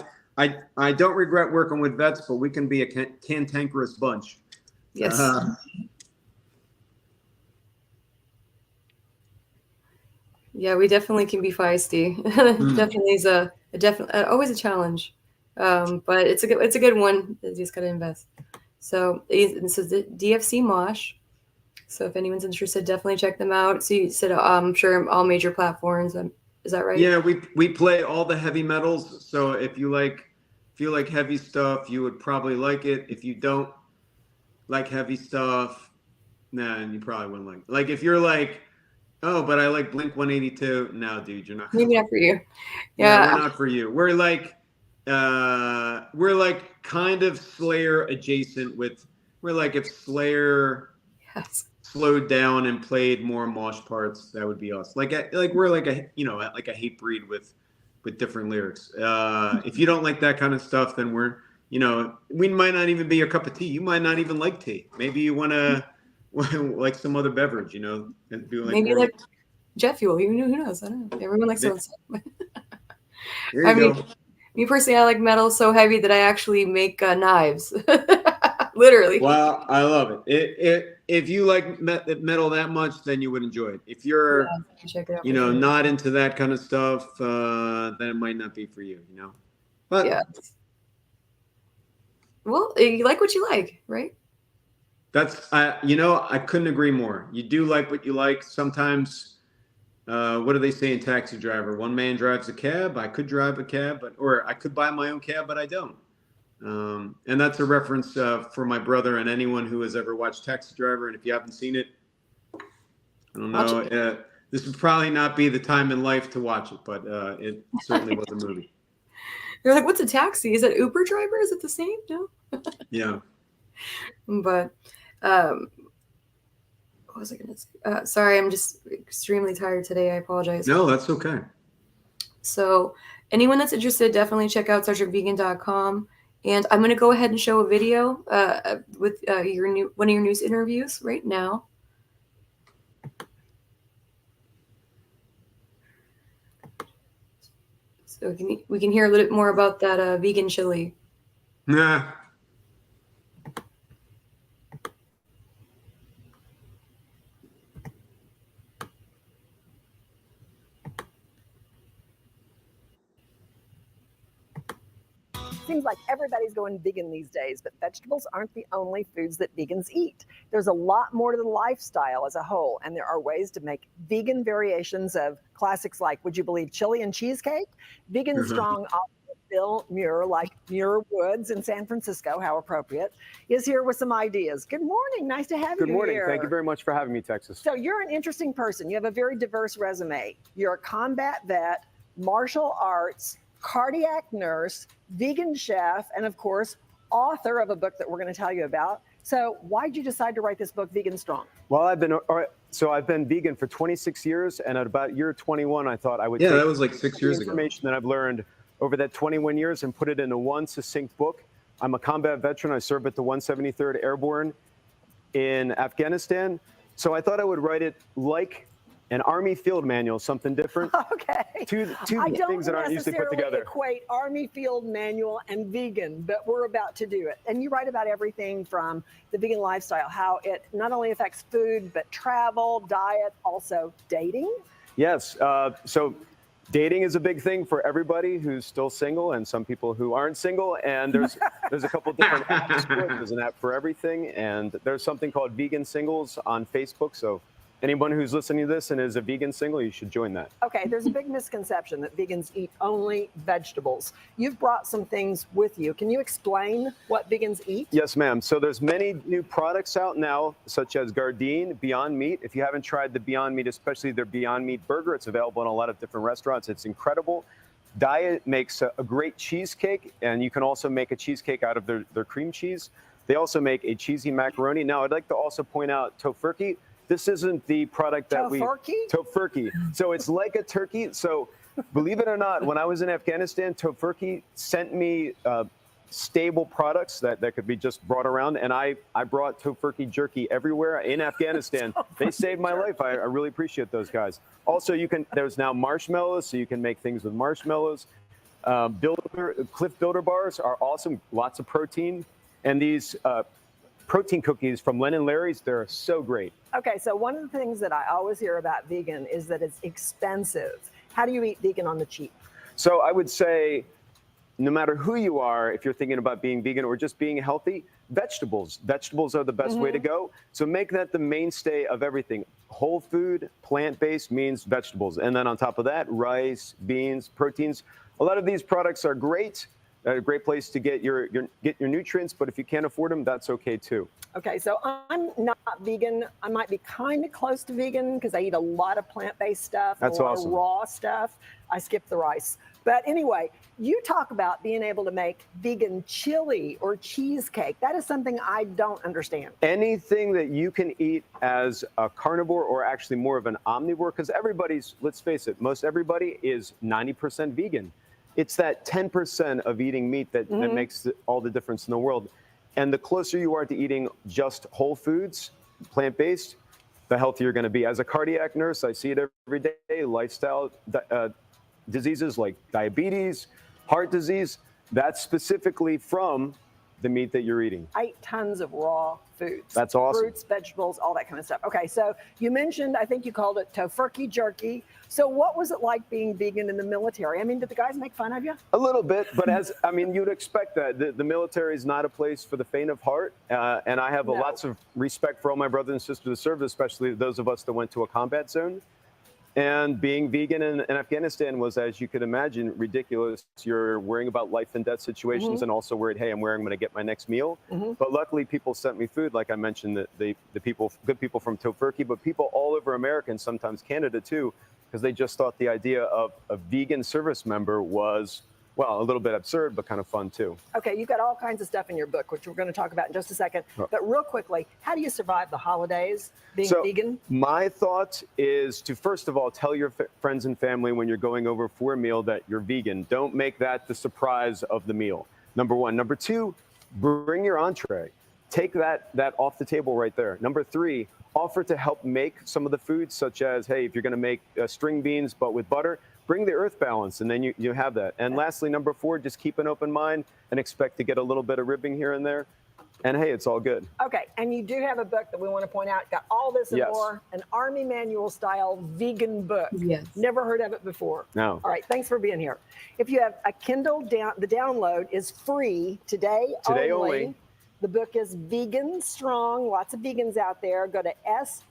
don't regret working with vets, but we can be a cantankerous bunch. Yes. Yeah, we definitely can be feisty. Definitely is always a challenge, but it's a good one. You just gotta invest. So this is the DFC Mosh. So if anyone's interested, definitely check them out. So you said I'm sure all major platforms. Is that right? Yeah, we play all the heavy metals. So if you like heavy stuff, you would probably like it. If you don't like heavy stuff, nah, you probably wouldn't like it. Like if you're like, oh, but I like Blink 182. No, dude, you're not. Maybe not for you. Yeah, we're not for you. We're like kind of Slayer adjacent. We're like if Slayer slowed down and played more mosh parts, that would be us. Like we're like a hate breed with different lyrics. If you don't like that kind of stuff, then we might not even be your cup of tea. You might not even like tea. Maybe you want to like some other beverage, and do maybe like jet fuel. Who knows? I don't know. Everyone likes their stuff. Here you go. Me personally, I like metal so heavy that I actually make knives. Literally. Wow, I love it. If you like metal that much, then you would enjoy it. If you're, check it out, not into that kind of stuff, then it might not be for you. But yeah. Well, you like what you like, right? That's I couldn't agree more. You do like what you like. Sometimes, what do they say in Taxi Driver? One man drives a cab. I could drive a cab, or I could buy my own cab, but I don't. And that's a reference for my brother and anyone who has ever watched Taxi Driver. And if you haven't seen it, I don't know. This would probably not be the time in life to watch it, but it certainly was a movie. You're like, what's a taxi? Is it Uber driver? Is it the same? No. Yeah. But what was I going to say? Sorry, I'm just extremely tired today. I apologize. No, that's okay. So anyone that's interested, definitely check out sgtvegan.com. And I'm going to go ahead and show a video with one of your news interviews right now. So we can hear a little bit more about that vegan chili. Nah. Seems like everybody's going vegan these days, but vegetables aren't the only foods that vegans eat. There's a lot more to the lifestyle as a whole, and there are ways to make vegan variations of classics like, would you believe, chili and cheesecake? Vegan strong Bill Muir, like Muir Woods in San Francisco, how appropriate, is here with some ideas. Good morning. Nice to have you here. Good morning. Thank you very much for having me, Texas. So you're an interesting person. You have a very diverse resume. You're a combat vet, martial arts, cardiac nurse, vegan chef, and of course, author of a book that we're going to tell you about. So why did you decide to write this book, Vegan Strong? Well, I've been vegan for 26 years, and at about year 21, I thought I would take that was like 6 years ago. Information that I've learned over that 21 years and put it into one succinct book. I'm a combat veteran. I served at the 173rd Airborne in Afghanistan. So I thought I would write it like an Army field manual, something different. Okay. Two things that aren't usually put together. I don't necessarily equate Army field manual and vegan, but we're about to do it. And you write about everything from the vegan lifestyle, how it not only affects food, but travel, diet, also dating. Yes. So dating is a big thing for everybody who's still single and some people who aren't single. And there's a couple different apps for it. There's an app for everything. And there's something called Vegan Singles on Facebook. So anyone who's listening to this and is a vegan single, you should join that. Okay, there's a big misconception that vegans eat only vegetables. You've brought some things with you. Can you explain what vegans eat? Yes, ma'am. So there's many new products out now, such as Gardein, Beyond Meat. If you haven't tried the Beyond Meat, especially their Beyond Meat burger, it's available in a lot of different restaurants. It's incredible. Diet makes a great cheesecake, and you can also make a cheesecake out of their cream cheese. They also make a cheesy macaroni. Now, I'd like to also point out tofurkey. This isn't the product that Tofurkey. So it's like a turkey. So believe it or not, when I was in Afghanistan, Tofurkey sent me stable products that could be just brought around. And I brought Tofurkey jerky everywhere in Afghanistan. They saved my life. I really appreciate those guys. Also, there's now marshmallows, so you can make things with marshmallows. Cliff Builder bars are awesome, lots of protein. And these protein cookies from Len and Larry's, they're so great. Okay, so one of the things that I always hear about vegan is that it's expensive. How do you eat vegan on the cheap? So I would say, no matter who you are, if you're thinking about being vegan or just being healthy, vegetables. Vegetables are the best way to go. So make that the mainstay of everything. Whole food, plant-based means vegetables. And then on top of that, rice, beans, proteins. A lot of these products are great. A great place to get your nutrients, but if you can't afford them, that's okay too. Okay, so I'm not vegan. I might be kind of close to vegan because I eat a lot of plant-based stuff, that's a lot awesome. of raw stuff. I skip the rice. But anyway, you talk about being able to make vegan chili or cheesecake. That is something I don't understand. Anything that you can eat as a carnivore or actually more of an omnivore, because let's face it, most everybody is 90% vegan. It's that 10% of eating meat that makes all the difference in the world. And the closer you are to eating just whole foods, plant-based, the healthier you're going to be. As a cardiac nurse, I see it every day. Lifestyle diseases like diabetes, heart disease, that's specifically from the meat that you're eating. I eat tons of raw foods. That's awesome. Fruits, vegetables, all that kind of stuff. Okay, so you mentioned, I think you called it tofurkey jerky. So what was it like being vegan in the military? I mean, did the guys make fun of you? A little bit, but you'd expect that. The military is not a place for the faint of heart. And I have lots of respect for all my brothers and sisters who served, especially those of us that went to a combat zone. And being vegan in Afghanistan was, as you could imagine, ridiculous. You're worrying about life and death situations and also worried, hey, I'm going to get my next meal. But luckily, people sent me food. Like I mentioned, the good people from Tofurkey, but people all over America and sometimes Canada too, because they just thought the idea of a vegan service member was, well, a little bit absurd, but kind of fun too. Okay, you've got all kinds of stuff in your book, which we're going to talk about in just a second. But real quickly, how do you survive the holidays being vegan? My thought is to, first of all, tell your friends and family when you're going over for a meal that you're vegan. Don't make that the surprise of the meal. Number one. Number two, bring your entree. Take that off the table right there. Number three, offer to help make some of the foods, such as, hey, if you're going to make string beans but with butter, bring the earth balance, and then you have that. And lastly, number 4, just keep an open mind and expect to get a little bit of ribbing here and there. And hey, it's all good. Okay, and you do have a book that we want to point out. Got all this and Yes. more. An Army manual style vegan book. Yes. Never heard of it before. No. All right, thanks for being here. If you have a Kindle, the download is free today only. The book is Vegan Strong. Lots of vegans out there. Go to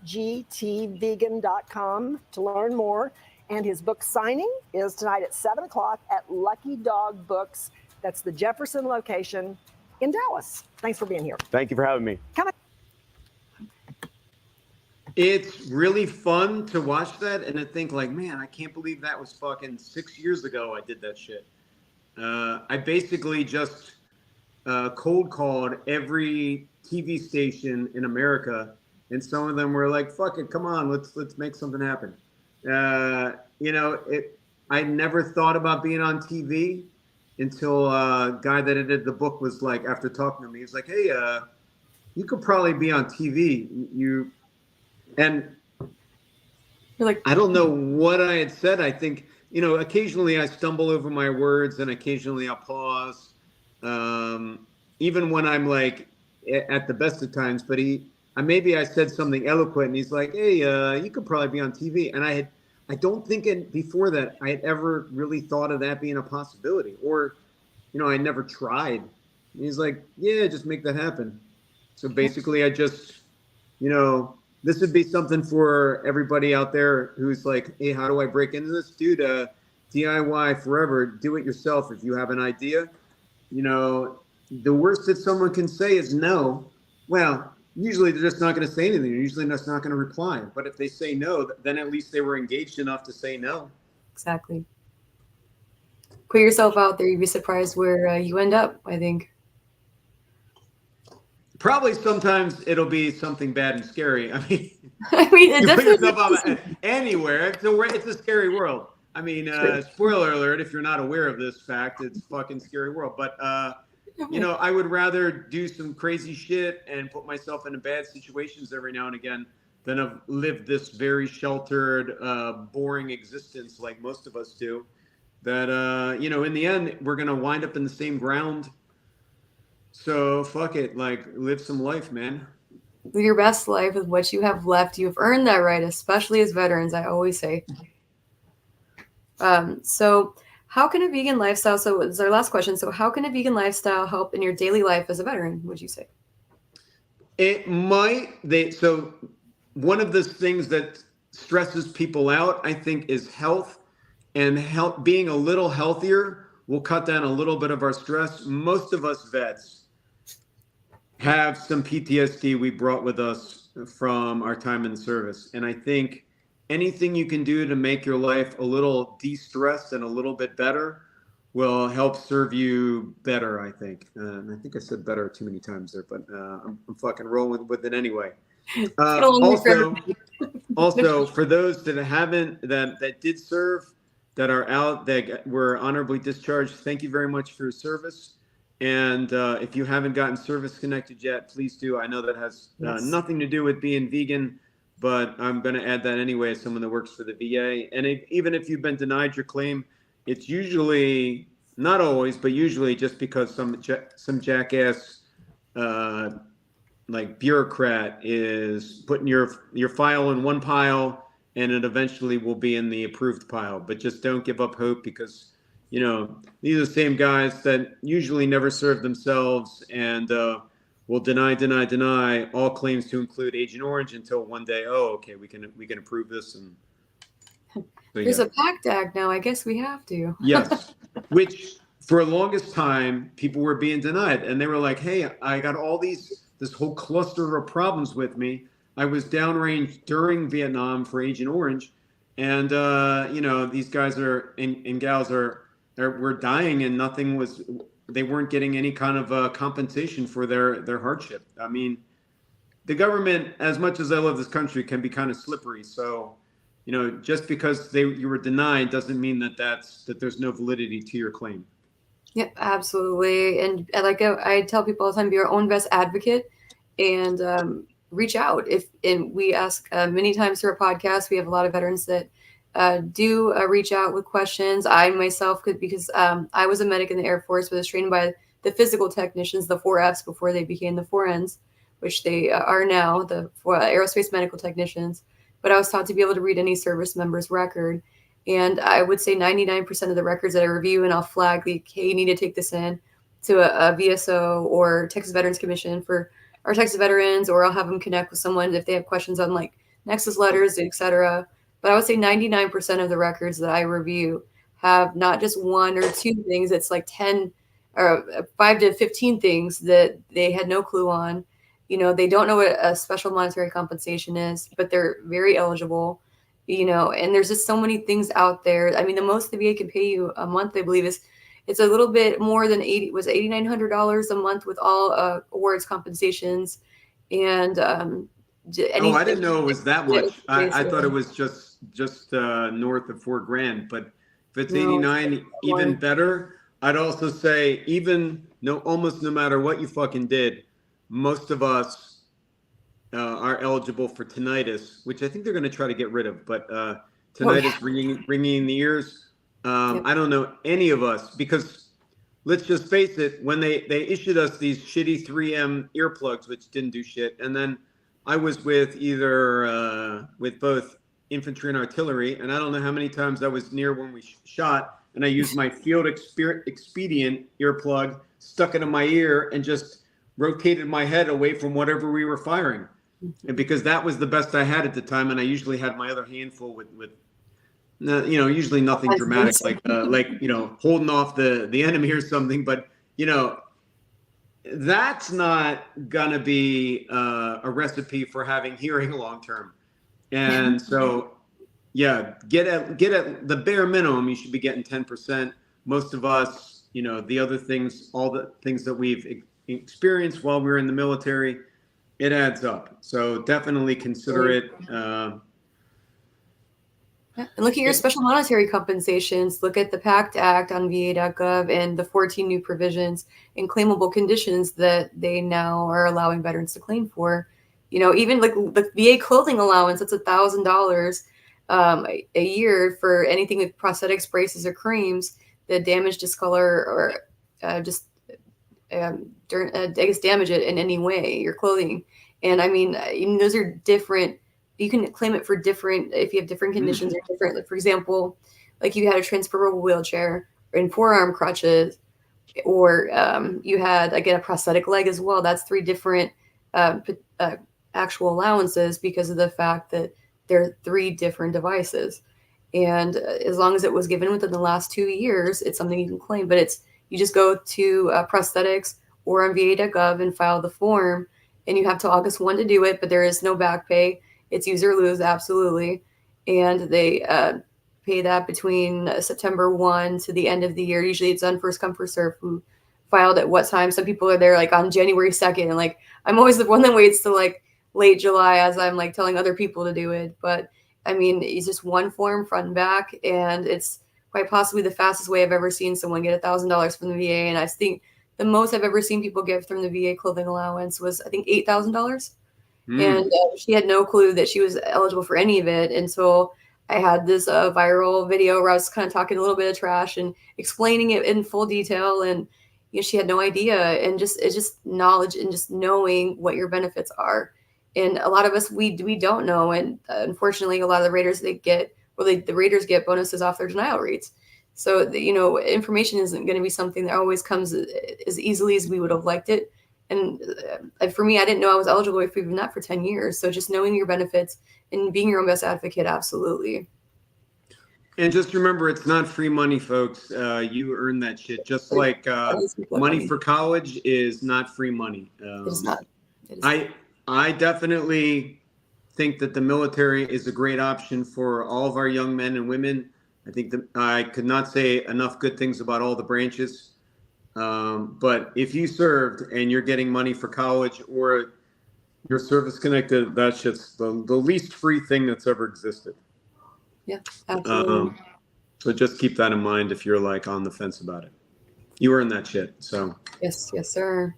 sgtvegan.com to learn more. And his book signing is tonight at 7 o'clock at Lucky Dog Books. That's the Jefferson location in Dallas. Thanks for being here. Thank you for having me. Come on. It's really fun to watch that and to think like, man, I can't believe that was fucking 6 years ago I did that shit. I basically just cold called every TV station in America, and some of them were like, fuck it, come on, let's make something happen. I never thought about being on TV until a guy that edited the book was like, after talking to me, he's like, hey, you could probably be on TV. And You're like, I don't know what I had said. I think, occasionally I stumble over my words and occasionally I'll pause. Even when I'm like at the best of times, but maybe I said something eloquent and he's like, hey, you could probably be on TV. And I don't think before that I had ever really thought of that being a possibility, or, I never tried. And he's like, yeah, just make that happen. So basically I just, this would be something for everybody out there who's like, hey, how do I break into this? Dude, DIY forever, do it yourself. If you have an idea, the worst that someone can say is no. Well, usually they're just not going to say anything. Usually they're just not going to reply. But if they say no, then at least they were engaged enough to say no. exactly. Put yourself out there. You'd be surprised where you end up, I think. Probably sometimes it'll be something bad and scary. I mean, It you put definitely yourself out anywhere. It's a scary world. I mean, spoiler alert, if you're not aware of this fact, it's a fucking scary world. But, I would rather do some crazy shit and put myself into bad situations every now and again than have lived this very sheltered, boring existence like most of us do. That, in the end, we're going to wind up in the same ground. So fuck it, like live some life, man. Live your best life with what you have left. You've earned that right, especially as veterans, I always say. So how can a vegan lifestyle, so this is our last question, so how can a vegan lifestyle help in your daily life as a veteran, would you say? It might. So one of the things that stresses people out, I think, is health, and being a little healthier will cut down a little bit of our stress. Most of us vets have some PTSD we brought with us from our time in the service. And I think anything you can do to make your life a little de-stressed and a little bit better will help serve you better, I think. And I think I said better too many times there, but I'm fucking rolling with it anyway. Also, for those that haven't, that did serve, that are out, that were honorably discharged, thank you very much for your service. And if you haven't gotten service connected yet, please do. I know that has nothing to do with being vegan, but I'm going to add that anyway as someone that works for the VA. And even if you've been denied your claim, it's usually, not always, but usually just because some jackass like bureaucrat is putting your file in one pile, and it eventually will be in the approved pile. But just don't give up hope, because these are the same guys that usually never serve themselves and will deny all claims to include Agent Orange until one day, we can approve this. And so, There's a PACT Act now. I guess we have to. Yes, which for the longest time people were being denied, and they were like, "Hey, I got this whole cluster of problems with me. I was downrange during Vietnam for Agent Orange, and these guys and gals were dying, and they weren't getting any kind of compensation for their hardship. I mean, the government, as much as I love this country, can be kind of slippery. So, just because you were denied doesn't mean that there's no validity to your claim. Yep, absolutely. And like I tell people all the time, be your own best advocate, and reach out. And we ask many times through our podcast, we have a lot of veterans that do reach out with questions. I myself could, because I was a medic in the Air Force, but was trained by the physical technicians, the 4Fs, before they became the 4Ns, which they are now, the aerospace medical technicians. But I was taught to be able to read any service member's record. And I would say 99% of the records that I review, and I'll flag, like, hey, you need to take this in to a VSO or Texas Veterans Commission for our Texas veterans, or I'll have them connect with someone if they have questions on like Nexus letters, etc. But I would say 99% of the records that I review have not just one or two things. It's like 10 or 5 to 15 things that they had no clue on. You know, they don't know what a special monetary compensation is, but they're very eligible, you know, and there's just so many things out there. I mean, the most the VA can pay you a month, I believe, is it's a little bit more than $8,900 a month with all awards, compensations, and Oh, I didn't know it was that much. I thought it was just north of $4,000. But if it's 89, even better. I'd also say almost no matter what you fucking did, most of us are eligible for tinnitus, which I think they're going to try to get rid of. But tinnitus, ringing in the ears. I don't know any of us, because let's just face it, when they issued us these shitty 3M earplugs, which didn't do shit, and then I was with with both infantry and artillery, and I don't know how many times I was near when we shot, and I used my field expedient earplug, stuck it in my ear, and just rotated my head away from whatever we were firing. And because that was the best I had at the time, and I usually had my other handful with usually nothing dramatic, like holding off the enemy or something, but that's not gonna be a recipe for having hearing long term. And so get at the bare minimum, you should be getting 10%. Most of us, the other things, all the things that we've experienced while we were in the military, it adds up. So definitely consider it. And look at your special monetary compensations. Look at the PACT Act on VA.gov and the 14 new provisions and claimable conditions that they now are allowing veterans to claim for. Even like the VA clothing allowance, that's $1,000 a year for anything with prosthetics, braces, or creams that damage, discolor, or damage it in any way, your clothing. And I mean, those are different. You can claim it for different, if you have different conditions or different, like, for example, like you had a transferable wheelchair and forearm crutches, or you had, again, a prosthetic leg as well. That's 3 different actual allowances because of the fact that they're 3 different devices. And as long as it was given within the last 2 years, it's something you can claim. But you just go to prosthetics or on VA.gov and file the form, and you have till August 1 to do it, but there is no back pay. It's use or lose, absolutely. And they pay that between September 1 to the end of the year. Usually it's on first come, first serve who filed at what time. Some people are there like on January 2nd. And like, I'm always the one that waits till like late July as I'm like telling other people to do it. But I mean, it's just one form front and back. And it's quite possibly the fastest way I've ever seen someone get $1,000 from the VA. And I think the most I've ever seen people get from the VA clothing allowance was, I think, $8,000. And she had no clue that she was eligible for any of it until I had this viral video where I was kind of talking a little bit of trash and explaining it in full detail. And she had no idea. And it's just knowledge and just knowing what your benefits are. And a lot of us, we don't know. And unfortunately, a lot of the Raiders, the Raiders get bonuses off their denial rates. So, information isn't going to be something that always comes as easily as we would have liked it. And for me, I didn't know I was eligible for even that for 10 years. So just knowing your benefits and being your own best advocate, absolutely. And just remember, it's not free money, folks. You earn that shit. Just like money for college is not free money. It is not. I definitely think that the military is a great option for all of our young men and women. I think that I could not say enough good things about all the branches. But if you served and you're getting money for college or you're service connected, that's just the least free thing that's ever existed. Yeah, absolutely. So just keep that in mind if you're like on the fence about it. You earn that shit. So yes, sir.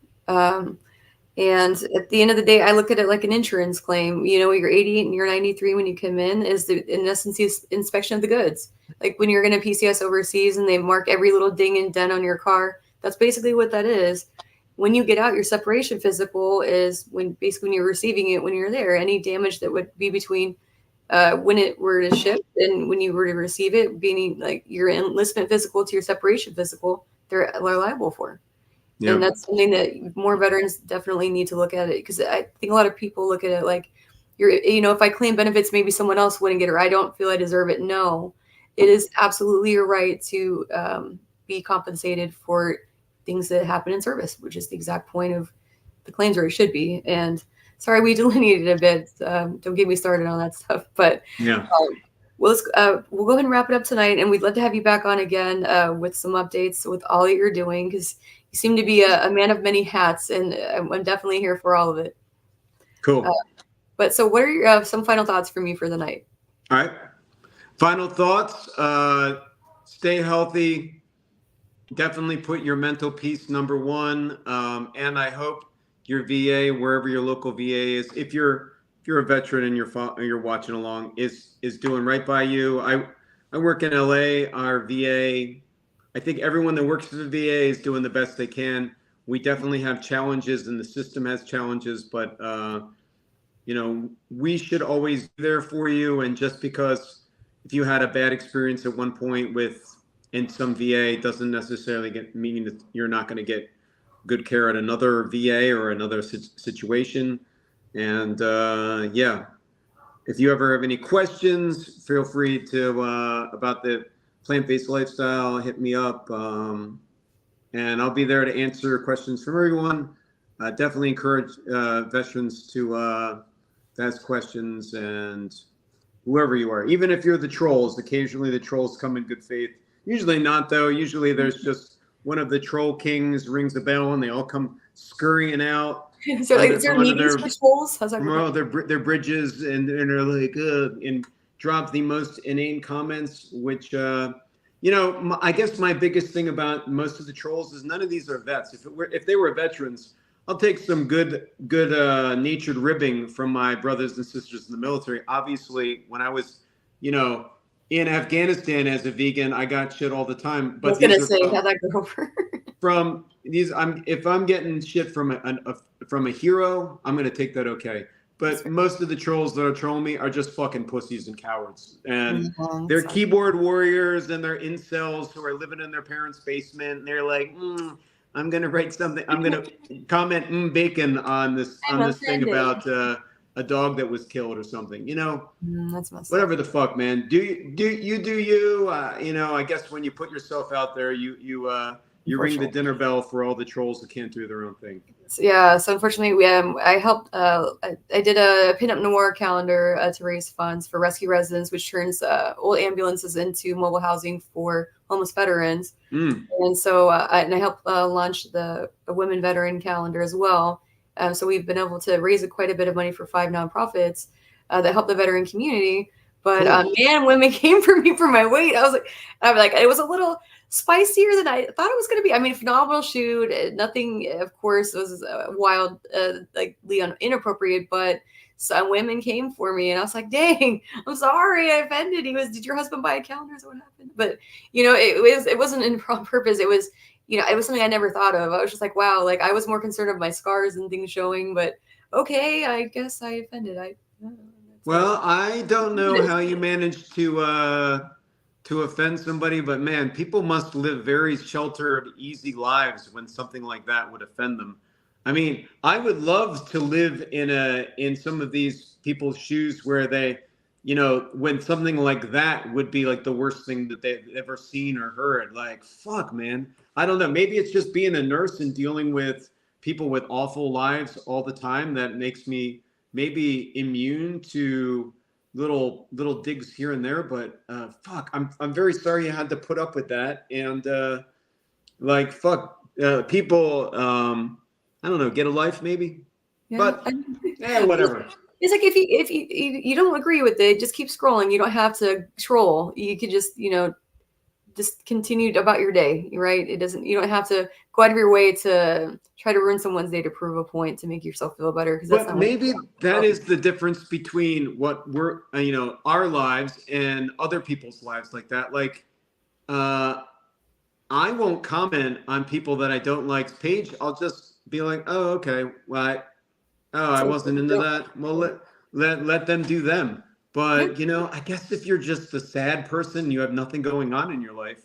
And at the end of the day, I look at it like an insurance claim. You know, you're 88 and you're 93 when you come in is in essence the inspection of the goods. Like when you're going to PCS overseas and they mark every little ding and dent on your car, that's basically what that is. When you get out, your separation physical is when you're receiving it when you're there. Any damage that would be between when it were to ship and when you were to receive it, being like your enlistment physical to your separation physical, they're liable for. Yeah. And that's something that more veterans definitely need to look at it, because I think a lot of people look at it like if I claim benefits, maybe someone else wouldn't get it, or I don't feel I deserve it. No, it is absolutely your right to be compensated for things that happen in service, which is the exact point of the claims, or it should be. And sorry, we delineated a bit. Don't get me started on that stuff, but Yeah. we'll go ahead and wrap it up tonight, and we'd love to have you back on again with some updates with all that you're doing, because you seem to be a man of many hats, and I'm definitely here for all of it. Cool. But so what are your some final thoughts from you for the night? All right. Final thoughts. Stay healthy. Definitely put your mental peace number one. And I hope your VA, wherever your local VA is, if you're a veteran and you're watching along, is doing right by you. I work in LA. Our VA, I think everyone that works for the VA is doing the best they can. We definitely have challenges, and the system has challenges, but we should always be there for you. And just because if you had a bad experience at one point in some VA doesn't necessarily mean that you're not going to get good care at another VA or another situation. And if you ever have any questions, feel free to about the plant-based lifestyle, hit me up, and I'll be there to answer questions from everyone. Definitely encourage veterans to ask questions, and whoever you are, even if you're the trolls. Occasionally the trolls come in good faith. Usually not, though. Usually there's just one of the troll kings rings a bell and they all come scurrying out. Is there meetings for trolls? How's that work? Their bridges, and they're like and drop the most inane comments, which I guess my biggest thing about most of the trolls is none of these are vets. If they were veterans, I'll take some good natured ribbing from my brothers and sisters in the military. Obviously, when I was, in Afghanistan as a vegan, I got shit all the time. But I was gonna say, how'd that go over? From these, if I'm getting shit from a hero, I'm gonna take that okay. But most of the trolls that are trolling me are just fucking pussies and cowards, and they're keyboard warriors, and they're incels who are living in their parents' basement. And they're like, I'm gonna write something. I'm gonna comment bacon on this thing about a dog that was killed or something. That's messed whatever the fuck, man. Do you? I guess when you put yourself out there, you ring the dinner bell for all the trolls that can't do their own thing. Yeah. So unfortunately, I helped. I did a pinup noir calendar to raise funds for rescue residents, which turns old ambulances into mobile housing for homeless veterans. And so I helped launch a women veteran calendar as well. So we've been able to raise quite a bit of money for 5 nonprofits that help the veteran community. But man, women came for me for my weight. I'm like, it was a little spicier than I thought it was going to be. I mean, phenomenal shoot. Nothing, of course, was wild, inappropriate, but some women came for me, and I was like, dang, I'm sorry, I offended. Did your husband buy a calendar? Is what happened? But, it wasn't in purpose. It was, it was something I never thought of. I was just like, wow, like I was more concerned of my scars and things showing, but okay, I guess I offended. Well, I don't know how you managed to offend somebody, but man, people must live very sheltered, easy lives when something like that would offend them. I mean, I would love to live in some of these people's shoes where they, when something like that would be like the worst thing that they've ever seen or heard. Like, fuck, man. I don't know. Maybe it's just being a nurse and dealing with people with awful lives all the time that makes me maybe immune to little digs here and there. But fuck, I'm very sorry you had to put up with that. And people, I don't know, get a life maybe. Yeah. But whatever. It's like if you don't agree with it, just keep scrolling. You don't have to troll. You could just just continue about your day, right? You don't have to go out of your way to try to ruin someone's day to prove a point to make yourself feel better. Because that's But not maybe that is the difference between what we're, our lives and other people's lives like that. Like, I won't comment on people that I don't like's page. I'll just be like, oh, okay, well, I wasn't into that. Well, let them do them. But I guess if you're just a sad person, you have nothing going on in your life.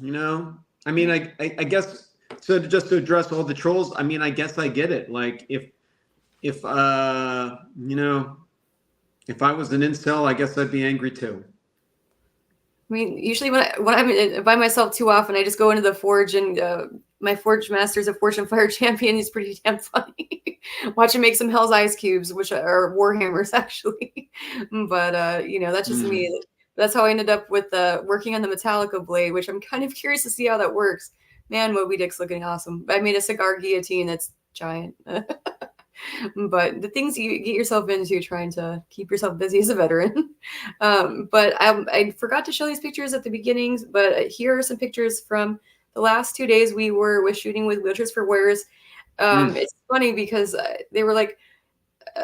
I mean, I guess so. Just to address all the trolls, I mean, I guess I get it. Like if if I was an incel, I guess I'd be angry too. I mean, usually when I'm by myself too often, I just go into the forge and my forge master is a Forge and Fire champion. He's pretty damn funny. Watch him make some Hell's Ice cubes, which are Warhammers actually. But that's just me. That's how I ended up with working on the Metallica blade, which I'm kind of curious to see how that works. Man, Moby Dick's looking awesome. I made a cigar guillotine that's giant. But the things you get yourself into trying to keep yourself busy as a veteran. But I forgot to show these pictures at the beginnings, but here are some pictures from the last 2 days we were shooting with Wheelchairs for Warriors. It's funny because they were like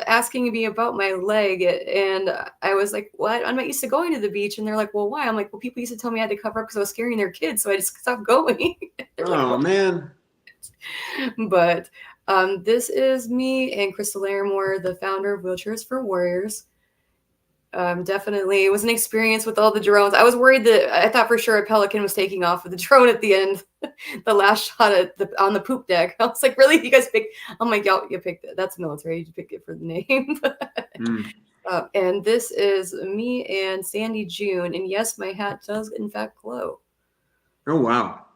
asking me about my leg, and I was like, what? I'm not used to going to the beach. And they're like, well, why? I'm like, well, people used to tell me I had to cover up because I was scaring their kids, so I just stopped going. Oh, man. But this is me and Crystal Larimore, the founder of Wheelchairs for Warriors. Definitely, it was an experience with all the drones. I was worried I thought for sure a pelican was taking off with the drone at the end, the last shot on the poop deck. I was like, really? You guys picked? I'm like, y'all, you picked it. That's military. You picked it for the name. And this is me and Sandy June. And yes, my hat does in fact glow. Oh, wow.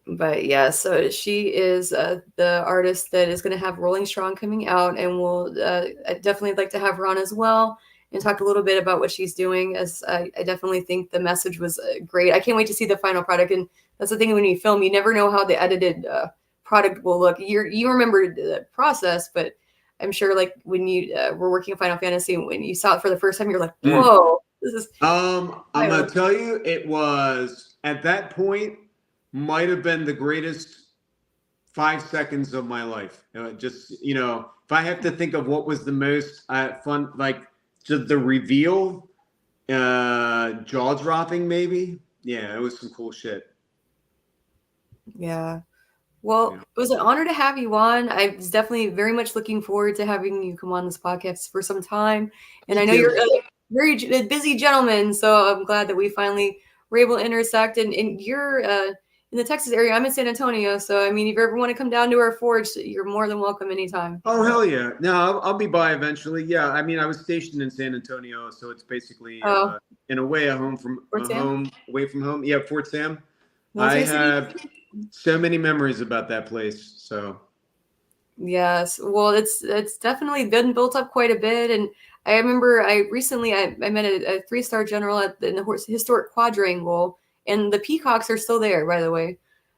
But yeah, so she is the artist that is going to have Rolling Strong coming out, and we'll definitely like to have her on as well and talk a little bit about what she's doing, as I definitely think the message was great. I can't wait to see the final product, and that's the thing when you film, you never know how the edited product will look. You remember the process, but I'm sure like when you were working on Final Fantasy, when you saw it for the first time, you're like, whoa, this is... I'm going to tell you, it was, at that point, might have been the greatest 5 seconds of my life. Just, if I have to think of what was the most fun, like just the reveal, jaw dropping, maybe. Yeah, it was some cool shit. Yeah. Well, It was an honor to have you on. I was definitely very much looking forward to having you come on this podcast for some time. And I know you're a very busy gentleman, so I'm glad that we finally were able to intersect. And you're in the Texas area. I'm in San Antonio, so I mean, if you ever want to come down to our forge, you're more than welcome anytime. Oh, hell yeah. No, I'll be by eventually. Yeah, I mean, I was stationed in San Antonio, so it's basically in a way away from home. Yeah, Fort Sam. I have so many memories about that place. So yes, well, it's definitely been built up quite a bit. And I remember I met a 3-star general in the historic quadrangle, and the peacocks are still there, by the way.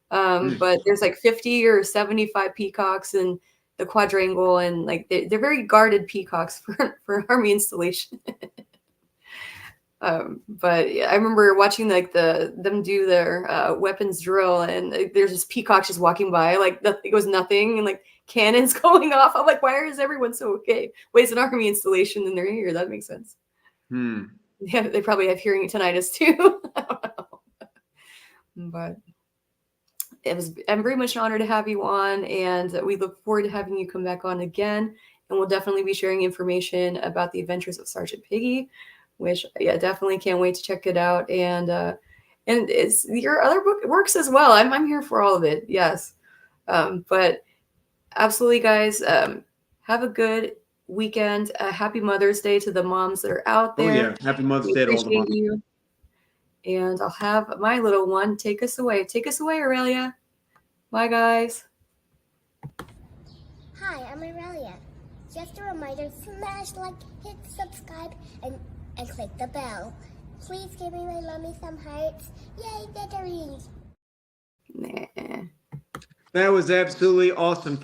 But there's like 50 or 75 peacocks in the quadrangle, and like they're very guarded peacocks for Army installation. But I remember watching like them do their weapons drill, and there's just peacocks just walking by, like it was nothing, and like cannons going off. I'm like, why is everyone so okay? Wait, it's an Army installation and they're here. That makes sense. Yeah, they probably have hearing tinnitus too. I don't know. But I'm very much honored to have you on, and we look forward to having you come back on again. And we'll definitely be sharing information about the Adventures of Sgt Piggy, which definitely can't wait to check it out. And it's your other works as well. I'm here for all of it. Yes. But absolutely, guys, have a good weekend. Happy Mother's Day to the moms that are out there. Oh yeah, happy Mother's Day to all the moms. You. And I'll have my little one take us away. Take us away, Aurelia. Bye, guys. Hi, I'm Aurelia. Just a reminder, smash like, hit subscribe, and click the bell. Please give me my mommy some hearts. Yay, veterans! Nah. That was absolutely awesome.